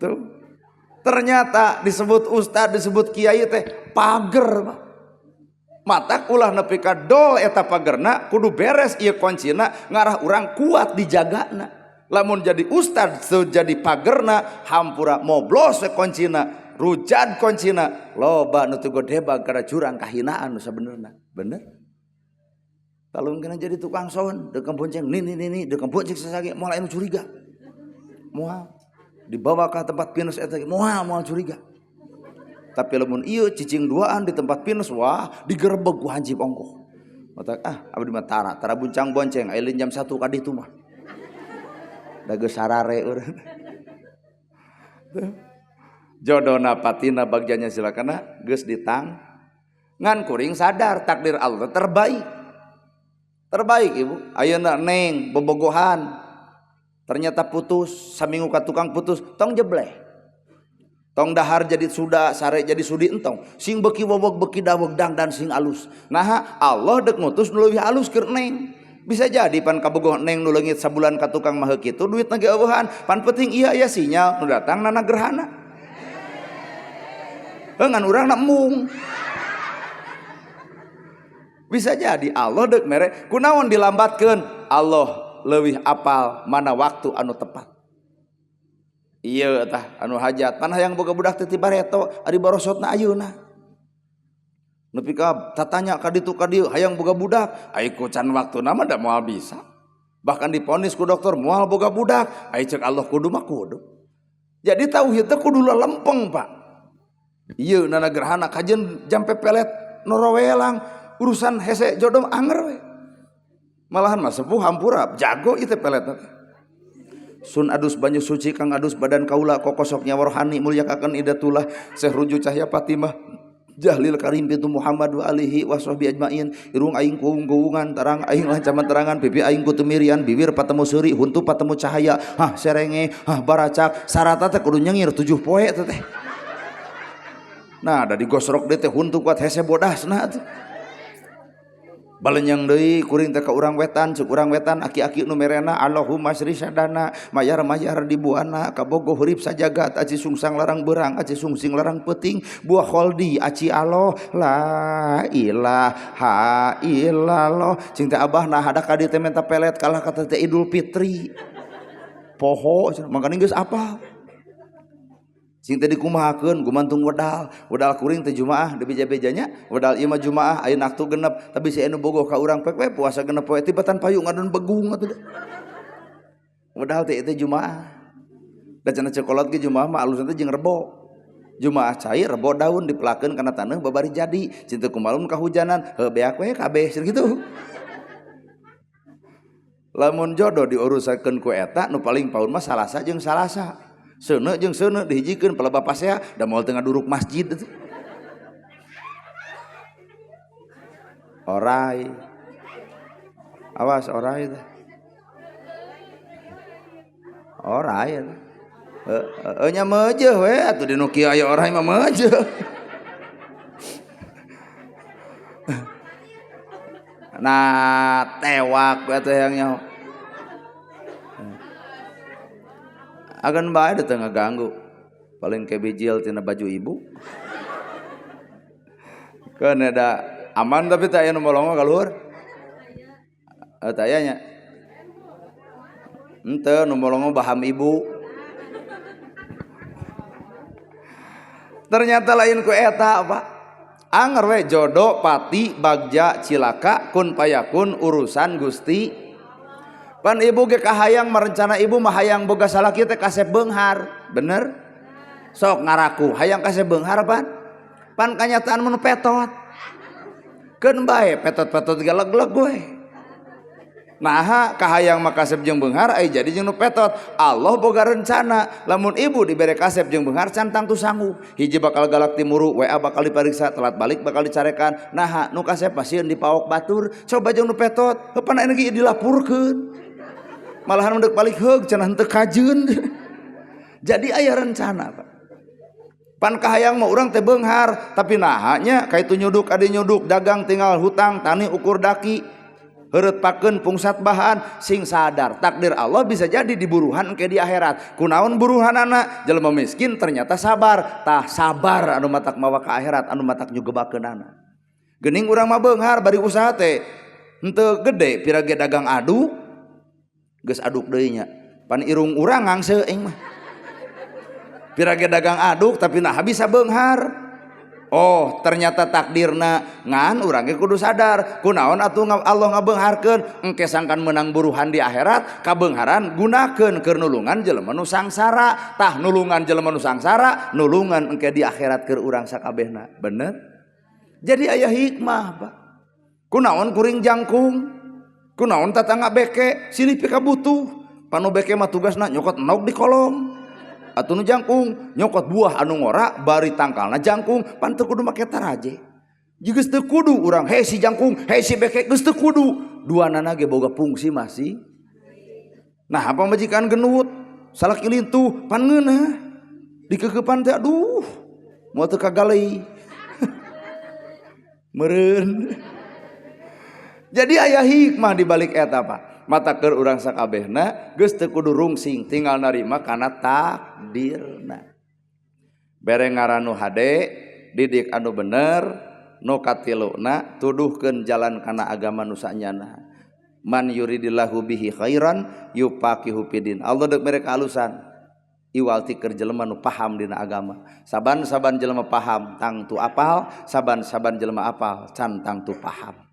Tuh. Ternyata disebut ustad disebut kiai teh pager Pak. Matak ulah nepi ka dol eta pagerna kudu beres ieu kuncina ngarah urang kuat dijagana. Lamun jadi ustad jadi pagerna hampura moblos we kuncina, rujad kuncina, loba nu teu godebag kana jurang kahinaan nu sabenerna. Bener? Talun kena jadi tukang soun, deuk bonceng nini deuk bonceng sasage moal anu curiga. Moal dibawa ka tempat pinus eta moal curiga. Tapi lamun ieu cicing duaan di tempat pinus wah digerebeg ku hansip ongkoh. Matak abdi mah tara buncang bonceng aya jam 1 ka ditu mah. Da geus sarare urang. Jodona patina bagjanya silakana geus ditang. Ngan kuring sadar takdir Allah terbaik. Terbaik ibu. Ayeuna neng bobogohan. Ternyata putus, saminggu ka tukang putus, tong jebleh. Tong dahar jadi suda, sare jadi sudi entong. Sing beki wobok beki daweg dangdan sing alus. Nah Allah dek ngutus nu leuwih alus keur neng. Bisa jadi pan kabogoh neng nu leungit sabulan ka tukang mah kitu duit na ge eueuhan. Pan penting iya aya sinyal nu datang nana gerhana. Ngan urang na embung. Bisa jadi Allah dek mere kunaon dilambatkeun. Allah leuwih apal mana waktu anu tepat. Iya tah anu hajat pan hayang boga budak teh ti bareto ari barosotna ayeuna. Nepi ka tatanya ka ditu ka dieu hayang boga budak, ai ku can waktuna mah da moal bisa. Bahkan diponis ku dokter moal boga budak, ai ceuk Allah kudu mah kudu. Jadi tauhid teh kudu lempeng Pak. Ieu nana gerhana kajen jampe pelet norowelang urusan hese jodoh anger we. Malahan mah sepuh hampura jago ieu teh peletna. Sun adus banyu suci kang adus badan kaula kokosoknya warohani mulyakaken idatullah Syekh Ruju Cahya Fatimah Jahlil Karim bintu Muhammad wa alihi washabi ajmain irung aing kuung-kuungan tarang aing lancaman terangan pipi aing kutumirian bibir patemu seuri huntu patemu cahaya serenge baracak sarata teh kudu nyengir 7 poe teh. Nah da digosrok deui teh huntu kuat hese bodasna teh. Balenyang deui kuring teh ka urang wetan ceuk urang wetan aki-aki nu merena Allahumma sri sadana mayar dibuana kabogoh hurip sajagat aci sungsang larang beurang aci sungsing larang peuting buah kholdi aci Allah la ilaha illallah cing teh abahna hada ka dieu teh menta pelet kalah kata teh Idul Fitri poho mangkana geus apa sing teh dikumahakeun gumantung wedal kuring teh jumaah di beja-bejanya wedal ieu mah jumaah ayeuna aktu genep tapi si anu bogoh ka urang pek we puasa genep poe tibatan payung ngadon begung atuh wedal teh itu jumaah da cenah cokolot ge jumaah mah alusna teh jeung rebo jumaah cair rebo daun dipelakeun kana taneuh babari jadi cinta kumalun kahujanan heuh beak we kabeh kitu lamun jodoh diurusakeun ku eta nu paling paun mah salasa jeung salasa seuneu jeung seuneu dihijikeun pala bapasea da moal teu ngaduruk masjid atuh orai awas orai teh orai nya meujeuh we atuh di nu kieu aya orai mah meujeuh nah tewak atuh yang nyaho agan bae da teu ngaganggu paling kebijil tina baju ibu kan ada aman tapi teu aya nu molong ka luhur teu aya nya henteu nu molong baham ibu ternyata lain ku eta apa anger we jodoh pati bagja cilaka kun payakun urusan Gusti pan ibu ge kahayang merencana ibu mah hayang boga salaki teh kasep beunghar bener sok ngaraku hayang kasep beunghar pan kanyataan mun petot keun bae petot-petot ge leg-leg we nah kahayang mah kasep jeung beunghar ai jadi jeung nu petot Allah boga rencana lamun ibu dibere kasep jeung beunghar can tangtu sanggup hiji bakal galak timuru WA bakal dipariksa telat balik bakal dicarekan nah nu kasep pasieun dipaok batur coba jeung nu petot heupan aya ge dilapurkeun malahan mendek balik heug cenah henteu kajeun jadi aya rencana Pak pan kahayang mah urang teh beunghar tapi nahanya kaitu nyuduk adi nyuduk dagang tinggal hutang tani ukur daki heureut pakeun pungsat bahan sing sadar takdir Allah bisa jadi diburuhan engke di akhirat kunaon buruhanana jelema miskin ternyata sabar tah sabar anu matak mawa ka akhirat anu matak nyugebakeunana geuning urang mah beunghar bari usaha teh henteu gede pirage dagang adu geus aduk deui nya pan irung urang ngangse aing mah pirage dagang aduk tapi nah bisa beunghar oh ternyata takdirna ngan urang ge kudu sadar kunaon atuh Allah ngabeungharkeun engke sangkan menang buruhan di akhirat kabeungharan gunakeun keur nulungan jelema nu sangsara tah nulungan jelema nu sangsara nulungan engke di akhirat keur urang sakabehna bener jadi aya hikmah Pak kunaon kuring jangkung kunaon tatangga beke silih pika butuh panu beke mah tugasna nyokot enog di kolong atuh nu jangkung nyokot buah anu ngora bari tangkalna jangkung pan teu kudu make taraje jigeus teu kudu urang hei si jangkung hei si beke geus teu kudu duanana ge boga fungsi masih nah apa majikan genut salaki lintuh pan ngeunah dikeukepan teh aduh moal teu kagalei meureun jadi aya hikmah di balik eta Pak mata keur urang sakabehna geus teu kudu rungsing tinggal narima kana takdirna bere ngaranu hade didik anu bener nu katiluna tuduhkeun jalan kana agama nu sanyana man yuridillahu bihi khairan yufaqihu fidin Allah deuk mere kahalusan iwalti keur jelema nu paham dina agama saban-saban jelema paham tang tu apal saban-saban jelema apal can tang tu paham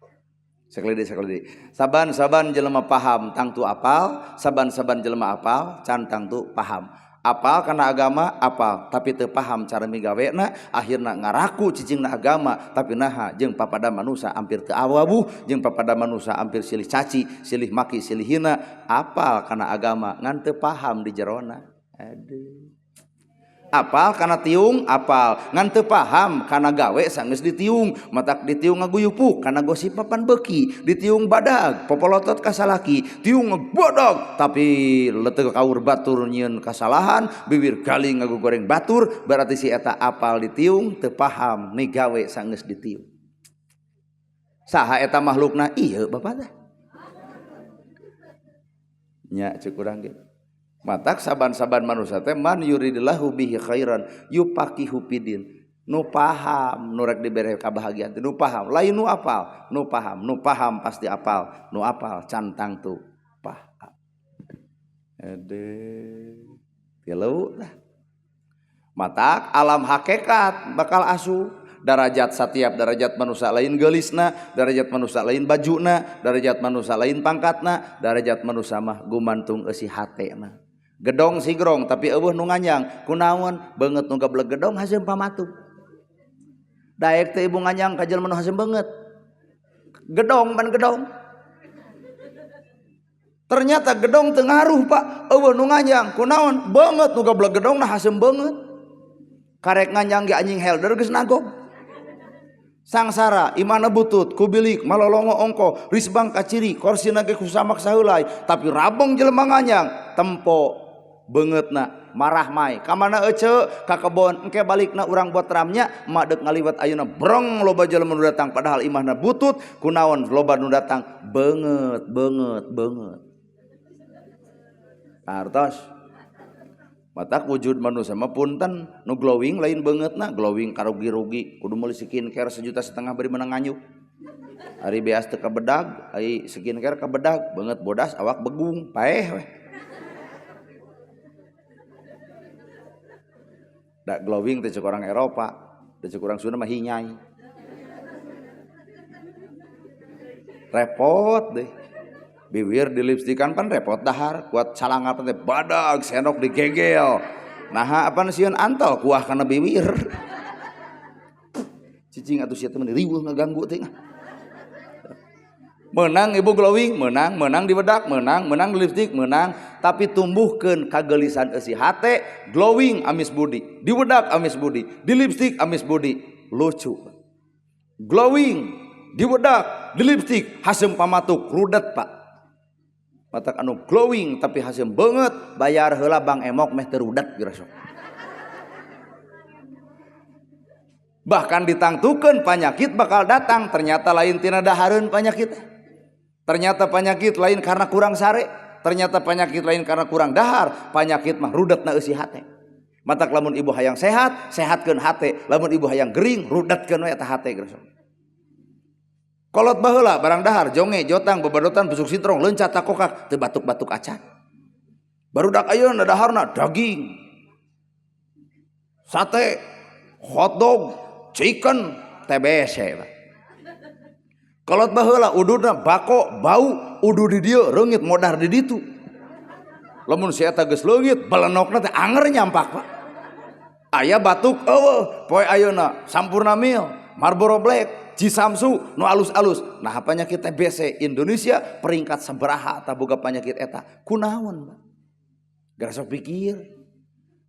sakelidi saban-saban jelema paham tang tu apal saban-saban jelema apal can tang tu paham apal kana agama apal tapi teu paham cara migawena akhirna ngaraku cicingna agama tapi naha jeung papada manusia hampir teu awabuh jeung papada manusia hampir silih caci silih maki silih hina apal kana agama ngan teu paham di jerona aduh apal kana tiung apal ngan teu paham kana gawe sanggeus ditiung matak ditiung ngaguyupuk kana gosip papan beuki ditiung badag popolotot ka salaki tiung ngebodog tapi leteu kaur batur nyieun kasalahan bibir gali ngagugoreng batur berarti si eta apal ditiung teu paham ni gawe sanggeus ditiung saha eta makhlukna ieu Bapak teh nya ceuk urang ge matak saban-saban manusia teh man yuridillahu bihi khairan yufaqihu fidin nu paham nu rek dibere kabahagiaan nu paham lain nu paham pasti apal nu apal cantang tu paham ade tilu lah matak alam hakikat bakal asuh darajat setiap darajat manusia lain geulisna darajat manusia lain bajuna darajat manusia lain pangkatna darajat manusia mah gumantung eusi hatena gedong sigrong tapi eueuh nu nganyang kunaon beungeut nu gableg gedong haseum pamatu daek teh ibu nganyang ka jelema nu haseum beungeut gedong ban gedong Ternyata gedong teu ngaruh Pak, eueuh nu nganjang kunaon beungeut nu goblok gedongna hasem beungeut. Karek nganjang ge anjing helder geus nagog. Sangsara imana butut kubilik malolongo ongko risbang kaciri korsina ge kusamak saheulai tapi rabong jelema nganjang tempo beungeutna marah mai kamana ece ka kebon engke balikna urang buat ramnya emak deuk ngaliwat ayeuna brong loba jelema nu datang padahal imahna butut kunaon loba nu datang beungeut. Artos matak wujud manusia mah punten nu glowing lain beungeutna glowing karugi-rugi kudu meuli skincare 1,5 juta bari menang nganyuk ari beas teu kabedag ai skincare kabedag beungeut bodas awak begung paeh we da glowing teh cek orang Eropa teh cek orang Sunda mah hinyai repot deh bibir di lipstikan pan repot dahar kuat salangap teh badag senok digegel nah apa sieun antol kuah kana bibir cicing atuh sia teh riweuh ngaganggu teh menang ibu glowing menang di bedak menang di lipstik menang tapi tumbuhkeun kagelisan eusi hate glowing amis budi di bedak amis budi di lipstik amis budi lucu glowing di bedak di lipstik hasem pamatuk rudet Pak matak anu glowing tapi hasil beungeut bayar heula Bang Emok meh teu rudet geus bahkan ditangtukeun penyakit bakal datang ternyata lain tina dahareun penyakit ternyata penyakit lain karena kurang sare ternyata penyakit lain karena kurang dahar penyakit mah rudetna eusi hate matak lamun ibu hayang sehat sehatkeun hate lamun ibu hayang gering rudetkeun we eta hate geus kolot baheula barang dahar jonge jotang bebadotan busuk sintrong leuncat takokak teu batuk-batuk acan barudak ayeuna daharna daging sate hotdog chicken TBC kolot baheula ududna bako bau udu di dieu reungit modar di ditu lamun si eta geus leungit balenokna teh anger nyampak Pak aya batuk eueuh poe ayeuna sampurna mil Marlboro Black Cisamsu nu alus-alus nah penyakit TBC Indonesia peringkat sabaraha eta boga penyakit eta kunaon gara sok pikir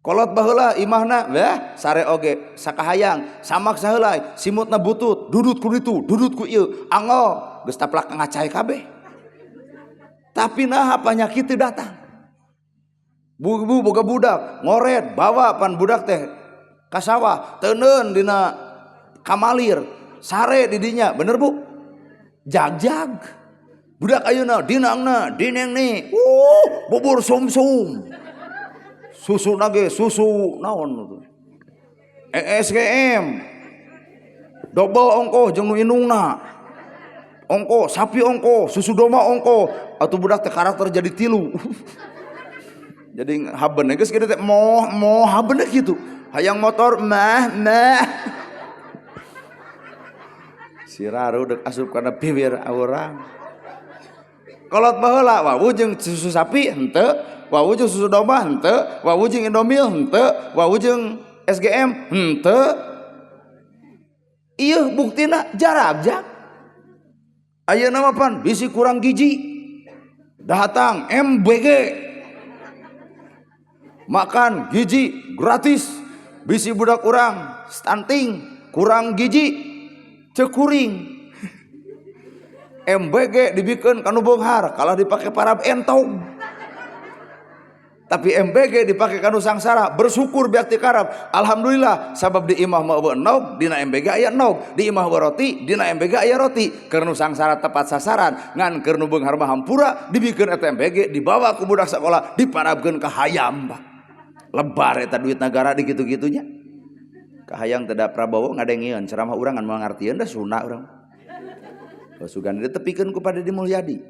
kolot baheula imahna sare oge sakahayang samak saheulai simutna butut dudut ku ditu dudut ku ieu angol geus taplak ngacai kabeh tapi naha penyakit teu datang bu boga budak ngoret bawa pan budak teh ka sawah teuneun dina kamalir sare di dinya bener Bu jag budak ayeuna dinangna dineng bubur sumsum susu nage susu naon SGM double ongko jeung nu indungna ongko sapi ongko susu doma ongko atuh budak teh karakter jadi 3 jadi haben geus kitu teh moh haben kitu hayang motor mah si Raru dek asup karena bibir orang kolot baheula wawu jeung susu sapi henteu wawu jeung susu domba henteu wawu jeung Indomil henteu wawu jeung SGM henteu ieu buktina jarag ayeuna mah pan bisi kurang gizi datang MBG makan gizi gratis bisi budak urang stunting kurang gizi cekuring MBG dibikeun kanu beunghar kalah dipake parab entong tapi MBG dipake kanu sangsara bersyukur biak ti karab alhamdulillah sabab di imah mah enog dina MBG aya enog di imah roti dina MBG aya roti keur nu sangsara tepat sasaran ngan keur nu beunghar mah hampura dibikeun eta MBG dibawa ku budak sakola diparabkeun ka hayam lebar eta duit negara di kitu-kitunya kahayang tidak Prabowo ngadengieun ceramah urang ngan mangartieun da sunna urang. Sugan ditepikeun ku Pak Deddy Mulyadi.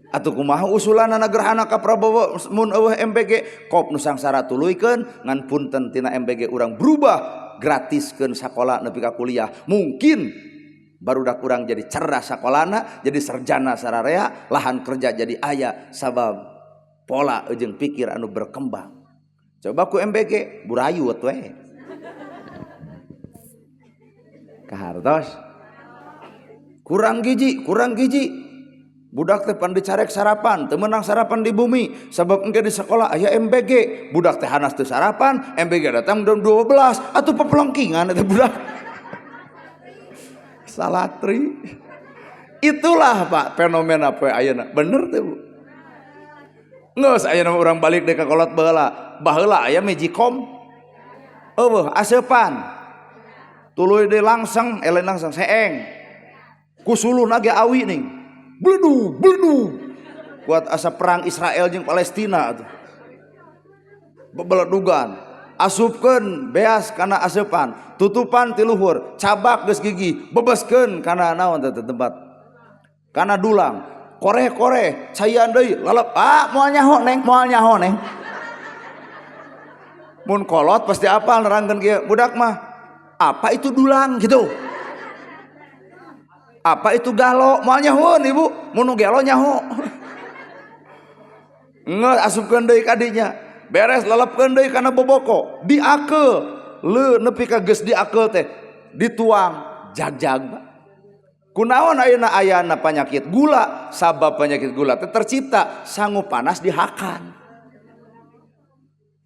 Atuh kumaha usulanna gerhana ka Prabowo mun eueuh MBG kop nu sangsara tuluykeun ngan punten tina MBG urang berubah gratiskeun sakola nepi ka kuliah. Mungkin barudak urang jadi cerdas sakolana, jadi sarjana sararea, lahan kerja jadi aya sabab pola jeung pikir anu berkembang. Coba ku MBG burayut we. Kahartos kurang gizi Budak teh pan dicarek sarapan, teu meunang sarapan di bumi. Sabab engke di sekolah aya MBG. Budak teh hanas teu sarapan, MBG datang jam 12, atuh pepelengkingan eta budak. Salatri. Itulah Pak fenomena poe ayeuna. Bener teh Bu? Geus ayeuna urang balik deui ka kolot baheula. Baheula aya Magicom. Eueuh aseupan. Tuluy deui langsung, lain langsung seeng. Ku suluhna ge awi ning. Bledu, bledu. Buat asa perang Israel jeung Palestina atuh. Bebeledugan. Asupkeun beas kana aseupan, tutupan ti luhur, cabak geus gigi, bebeskeun kana naon teh tempat. Kana dulang. Koreh-koreh, cayan deui, lalap. Moal nyaho neng. Mun kolot pasti apal nerangkeun kieu, budak mah. Apa itu dulang gitu? Apa itu galo? Moal nyahoon Ibu, mun galo nyaho. Ngeus asupkeun deui ka dinya. Beres lelepkeun deui kana boboko, diakeul. Leu nepi ka geus diakeul teh dituang jagjag. Kunaon ayeuna ayana panyakit gula? Sabab penyakit gula teh tercipta sangu panas dihakan.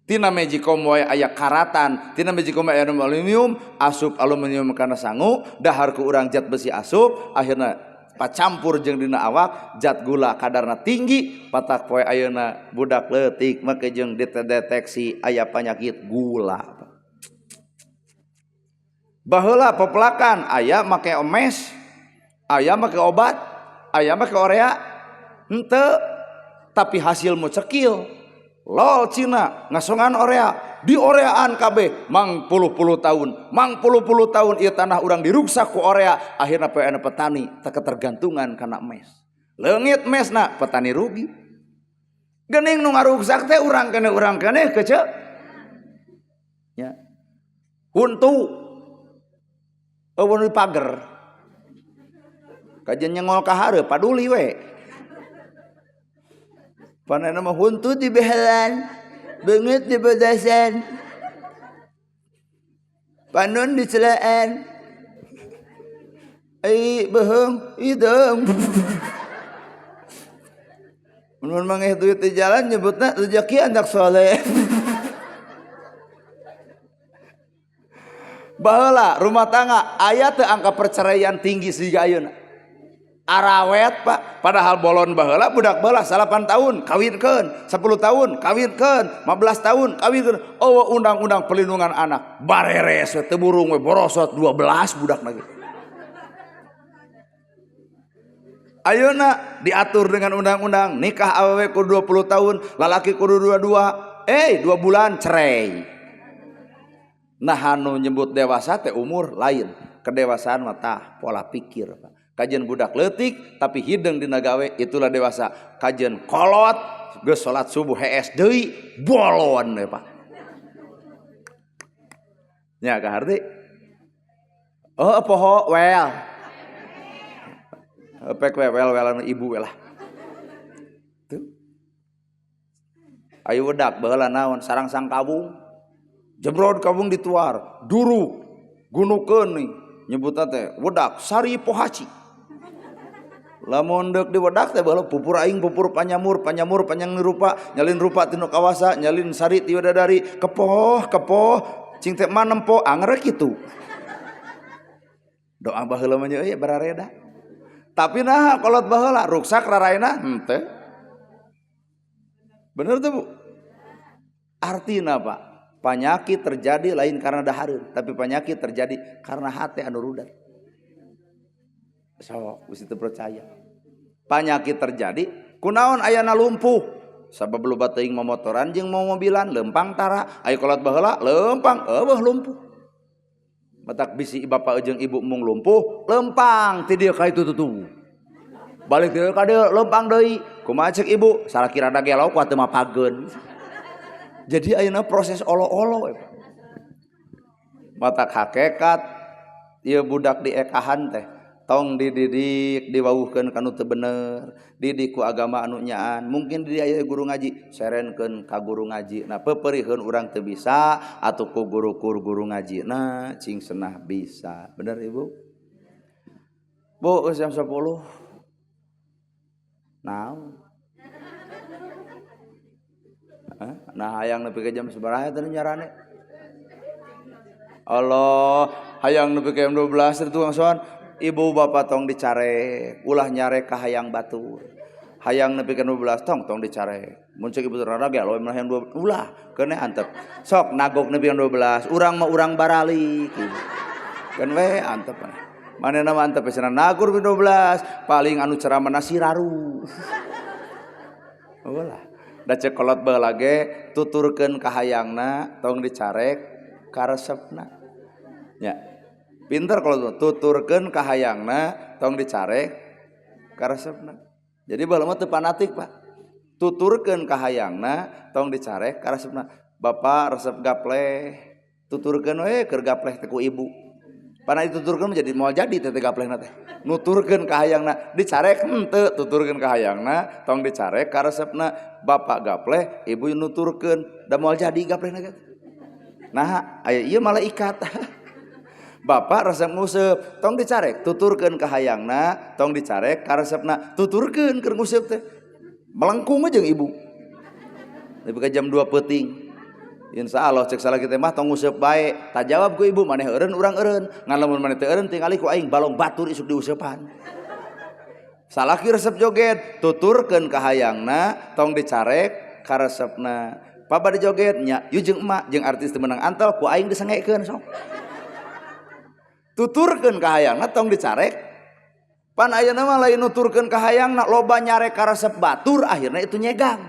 Tina Magicom wae aya karatan, tina Magicom aya aluminium, asup aluminium kana sangu, dahar ku urang zat besi asup, akhirna pacampur jeung dina awak zat gula kadarna tinggi, patak poe ayeuna budak leutik make jeung dideteksi aya penyakit gula. Baheula pepelakan aya make omes, aya make obat, aya make orea, henteu tapi hasil mu cekil. Lol Cina ngasongan orea, di oreaan kabeh mang puluh tahun, ieu tanah urang diruksak ku orea, akhirna poe ana petani teu ketergantungan kana mes. Leungit mesna petani rugi. Geuning nu ngaruksak teh urang keneh kece. Ya. Huntu eueun di pager. Kajian nyengol ka hareup paduli we. Panana mah huntu di behelan, beungeut di bedasan, panon di celaan, ai beheung ideung. Mun mangeh duit di jalan nyebutna rezeki anak soleh. Baheula rumah tangga aya teu angka perceraian tinggi siga ayeuna. Arawet Pak, padahal bolon baheula budak baheula 8 tahun kawinkeun, 10 tahun kawinkeun, 15 tahun kawinkeun. Oh undang-undang perlindungan anak bareres teu burung we borosot 12 budak lagi. Ayeuna diatur dengan undang-undang nikah awewe kudu 20 tahun, lalaki kudu 22. 2 bulan cerai. Nah anu nyebut dewasa teh umur lain, kedewasaan mah tah pola pikir Pak. Kajian budak leutik tapi hideung dina gawe itulah dewasa. Kajian kolot geus salat subuh hees deui bolon we Pak. Nya ka harti. Oh poho wel. Pek wel-welan ibu we lah. Tuh. Ayo budak baheula naon sarang sang kabung. Jebrod kabung dituar, duru gunukeun nih nyebutna teh wedak sari pohaci. Lamun deuk di wedak teh baheula pupur aing pupur panyamur panyang rupa nyalin rupa tinu kawasa nyalin sari ti widadari kepoh cing teh mah nempo anger kitu. Doa baheula mah nya barareda. Tapi nah kolot baheula ruksak raraina henteu. Bener tuh Bu? Artina Pak, penyakit terjadi lain karena dahareun, tapi penyakit terjadi karena hati anu rudat. So, geus teu percaya. Penyakit terjadi kunaon ayana lumpuh. Sabab loba teuing momotoran jeung mobilan lempang tara, aya kolot baheula lempang eueuh lumpuh. Matak bisi bapak jeung ibu mung lumpuh, lempang ti dieu ka itu tutup. Balik deui ka dieu lempang deui. Kumaha ceuk ibu? Sarakira da gelo ku atuh mah pageun. Jadi ayeuna proses olo-olo. Matak hakikat ieu budak di ekahan teh tong dididik diwauhkeun kanu teu bener, didik ku agama anu nyaan. Mungkin di aya guru ngaji, serenkeun ka guru ngaji. Nah peupeurieun urang teu bisa atuh ku guru ngajina cing senah bisa. Bener Ibu? Bu geus jam 10. Naon? Nah hayang nepi ka jam sabaraha teh nyarane? Allah, hayang nepi ka jam 12 tukang soan. Ibu bapak tong dicarek, ulah nyarek ka hayang batur. Hayang nepi ka 12 tong dicarek. Mun ceuk ibu raraga loe mah hayang 12 ulah keun antep. Sok nagok nepi ka 12, urang mah urang baralik. Keun we antep. Manehna mah antep cenah nagur 12, paling anu ceramana siraru. Ulah. Da ceuk kolot baheula ge tuturkeun ka hayangna tong dicarek karesepna. Nya. Pinter kalau tuturkeun ka hayangna tong dicarek karesepna. Jadi baheula mah teu fanatik, Pak. Tuturkeun ka hayangna tong dicarek karesepna. Bapak resep gapleh tuturkeun we keur gapleh teh ku ibu. Pana dituturkeun jadi moal jadi teh gaplehna teh. Nuturkeun ka hayangna dicarek henteu tuturkeun ka hayangna tong dicarek karesepna. Bapak gapleh, ibu nuturkeun da moal jadi gaplehna teh. Nah, aya ieu malaikat. Bapak resep nguseup tong dicarek tuturkeun ka hayangna tong dicarek karesepna tuturkeun keur nguseup teh. Melengkung jeung ibu. Nepi ka jam 2 peuting. Insyaallah cek salah kita mah tong nguseup bae. Tak jawab ku ibu maneh eureun urang eureun. Ngan lamun maneh teu eureun tingali ku aing balong batur isuk diuseupan. Salaki resep joget tuturkeun ka hayangna tong dicarek karesepna. Papa dijoget nya ieu jeung emak jeung artis teu meunang antel ku aing disengekeun sok. Tuturkeun ka hayangna tong dicarek. Pan ayeuna mah lain nuturkeun ka hayangna loba nyarek ka resep batur akhirna itu nyegang.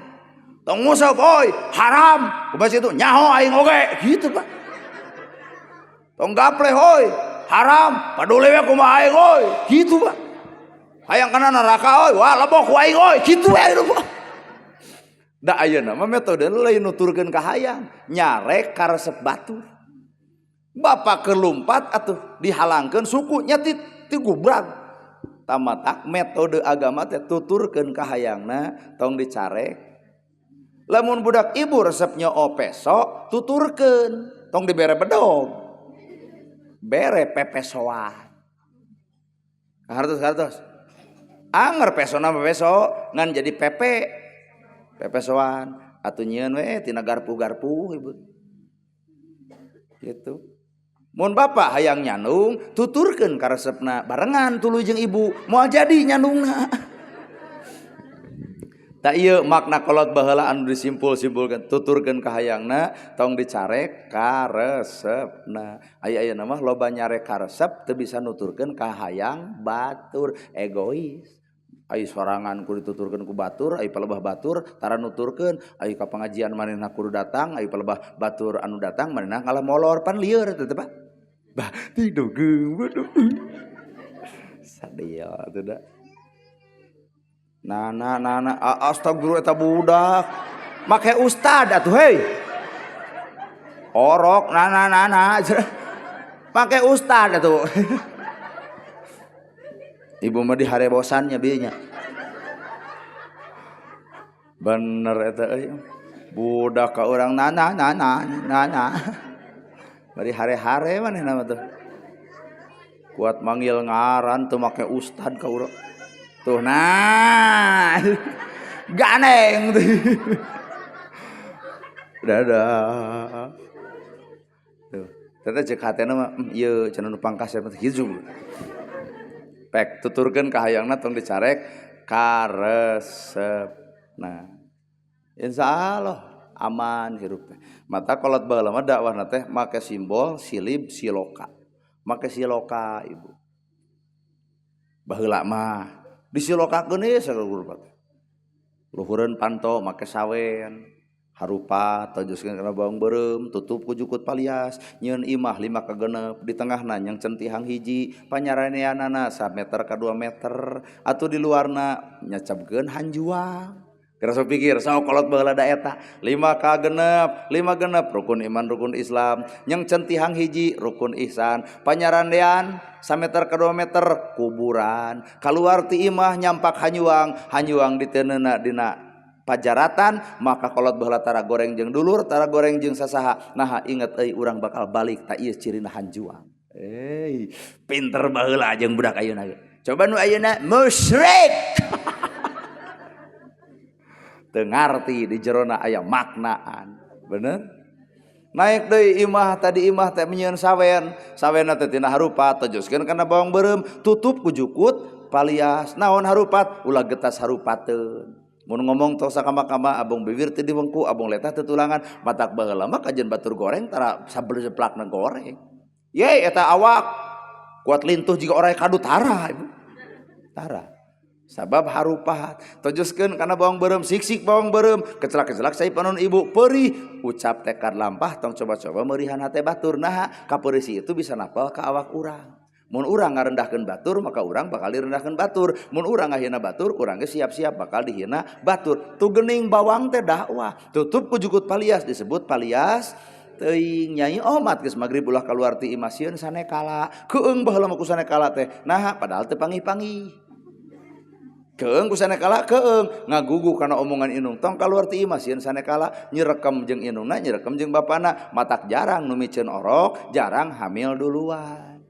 Tong nguseup oi haram. Kumaha itu nyaho aing oge gitu Pak. Tong gapleh oi haram padule we kumaha aing oi gitu Pak. Hayang kana neraka oi wah lebok ku aing oi kitu we Pak. Da ayeuna mah metode lain nuturkeun ka hayang nyarek ka resep batur. Bapak kelumpat atuh dihalangkeun suku nya ti gubrang. Tamatak metode agama teh tuturkeun ka hayangna tong dicarek. Lamun budak ibu resepnya opeso tuturkeun tong dibere bedog. Bere pepesoan. Hartos. Anger pesona peso ngan jadi pepesoan atuh nyieun we tina garpu-garpu ibu. Gitu. Mun bapak hayang nyanung tuturkeun ka resepna barengan tuluy jeung ibu moal jadi nyanungna. Tak ieu makna kolot baheula anu disimpul-simpulkeun tuturkeun ka hayangna tong dicarek ka resepna. Aya-ayeuna mah loba nyarek ka resep teu bisa nuturkeun ka hayang batur egois. Ai sorangan kudu dituturkeun ku batur, ai palebah batur tara nuturkeun, ai ka pengajian manehna kudu datang, ai palebah batur anu datang manehna ngalah molor pan lieur teh Pak. Bah tidogeung waduh. Sadia teh da. Nana astagfirullah eta budak. Make ustad atuh heuy. Orok nana. Make ustad atuh. Ibu mah diharebosannya bieu nya. Bener eta euy. Budak ka urang nana. Bari hare-hare manehna mah tuh. Kuat manggil ngaran teu make ustad ka urang. Tuh nah. Ganeng tuh. Dadah. Tuh. Teta ceuk hatena mah ieu cenah nu pangkas mah hijau. Pek tuturkeun ka hayangna tong dicarek karesep. Nah, insyaallah aman hirup teh. Mata kolot baheula mah dakwahna teh make simbol silib siloka. Make siloka ibu. Baheula mah disilokakeun ieu saluruh teh. Luhureun panto make sawen. Harupa tojoskeun kana bawang beureum tutup ku jukut palias nyieun imah 5 ka 6 di tengahna nyang centihang hiji panyaraneanana 1 meter ka 2 meter atuh di luarna nyacapkeun hanjuang kira sok pikir saha kolot baheula da eta 5 ka 6 rukun iman rukun Islam nyang centihang hiji rukun ihsan panyaranean 1 meter ka 2 meter kuburan kaluar ti imah nyampak hanjuang diteunna dina pajaratan maka kolot baheula tara goreng jeung dulur tara goreng jeung sasaha nah inget euy urang bakal balik ta ieu cirina hanjuang pinter baheula jeung budak ayeuna coba nu ayeuna musyrik teu ngarti di jerona aya maknaan. Bener? Naik deui imah tadi imah teh menyeun sawen teh tina harupat tejuskeun kana bawang beureum tutup ku jukut palias naon harupat ulah getas harupateun. Mun ngomong tos sakama-kama abong bibir teu diwengku abong letah teu tulangan matak baheula mah kajen batur goreng tara sablejeplakna goreng. Ye eta awak kuat lintuh jika orang kadu tara ibu. Tara sabab harupat tojoskeun kana bawang beureum siksik bawang beureum kecelak-kecelak sai panon ibu perih ucap tekad lampah tong coba-coba meurihan hate batur nah kapeurisi itu bisa napal ka awak urang. Mun urang ngarendahkeun batur maka urang bakal direndahkeun batur, mun urang ngahina batur urang ge siap-siap bakal dihina batur. Tu geuning bawang teh dakwah tutup ku jukut palias disebut palias teuing nyai omat geus magrib ulah kaluar ti imah sieun sanekala keung baheula mah ku sanekala teh nah padahal teu pangi-pangi keung ku sanekala keung ngagugu kana omongan inung tong kaluar ti imah sieun sanekala nyerekem jeung inungna nyerekem jeung bapana matak jarang nu miceun orok jarang hamil duluan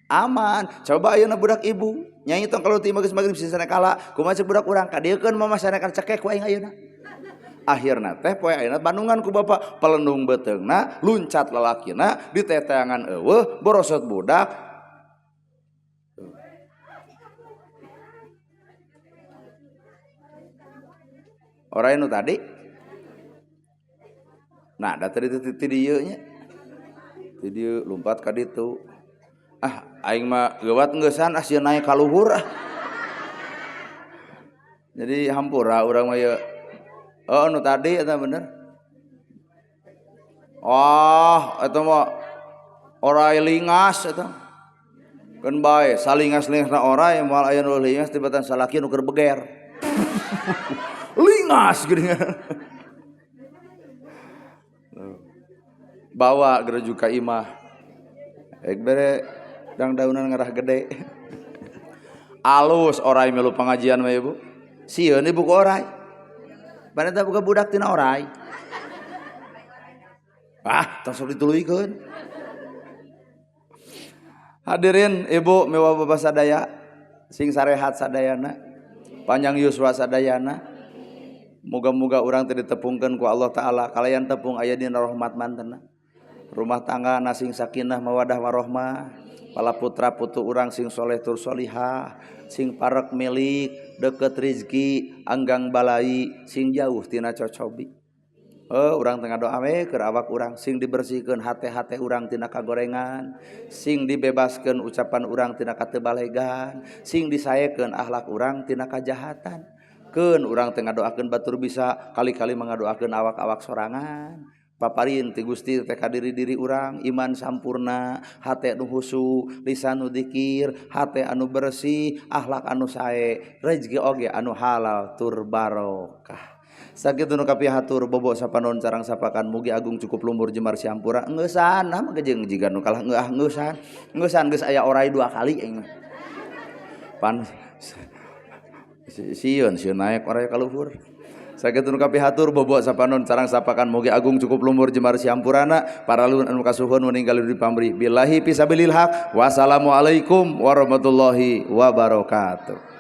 aman coba ayeuna budak ibu nyai tong kaluar ti imah geus magrib sieun sanekala kumaha cek budak urang kadiekeun mah sanekala cekek wae ayeuna akhirna teh poe ayeuna bandungan ku bapa pelendung beteungna luncat lalakina di teteangan eueuh borosot budak orang nu tadi nah da tadi ti dieu nya ti dieu lumpat ka ditu aing mah geuwat geussan sieun naik ka luhur jadi hampura urang mah ye oh nu tadi eta bener. Eta mah orai lingas eta. Keun bae salingas-lingasna orai moal aya nu lingas tibatan salaki nu keur beger. Lingas geuning. Bawa gereju ka imah. Ek bere dang daunan ngarah gede. Alus orai melu pengajian mah ibu. Sieun ibu ku orai. Paneta buka budak tina orai. Tong sok dituluykeun. Hadirin ibu mewah bapak sadaya sing sarehat sadayana panjang yuswa sadayana moga-moga urang teu ditepungkeun ku Allah taala kalayan tepung aya dina rahmat mantenna rumah tangga sing sakinah mawadah warahmah pala putra putu urang sing soleh tur solihah sing parek milik deket rizki anggang balai sing jauh tina cocobi urang tengah doa we keur awak urang sing dibersihkeun hate-hate urang tina kagorengan sing dibebaskeun ucapan urang tina katebalegan sing disaekeun akhlak urang tina kajahatan keun urang tengah doakeun batur bisa kali-kali mengadoakeun awak-awak sorangan paparin ti Gusti teh ka diri-diri urang iman sampurna hate nu husu lisan nu dzikir hate anu bersih akhlak anu sae rezeki oge anu halal tur barokah sakitu nu kapihatur bobo sapanon carang sapakan mugi agung cukup lumur jemar siampura ngeusan mah gejeng jiga nu kalah ngeusan geus aya orai 2 kali aing pan sieun naek orai ka luhur sakitu nu kapihatur bobo sapanon carang sapakan mugi agung cukup lumur jemar siampurana paralun anu kasuhun meninggal di pamrih billahi fisabilil haq wassalamualaikum warahmatullahi wabarakatuh.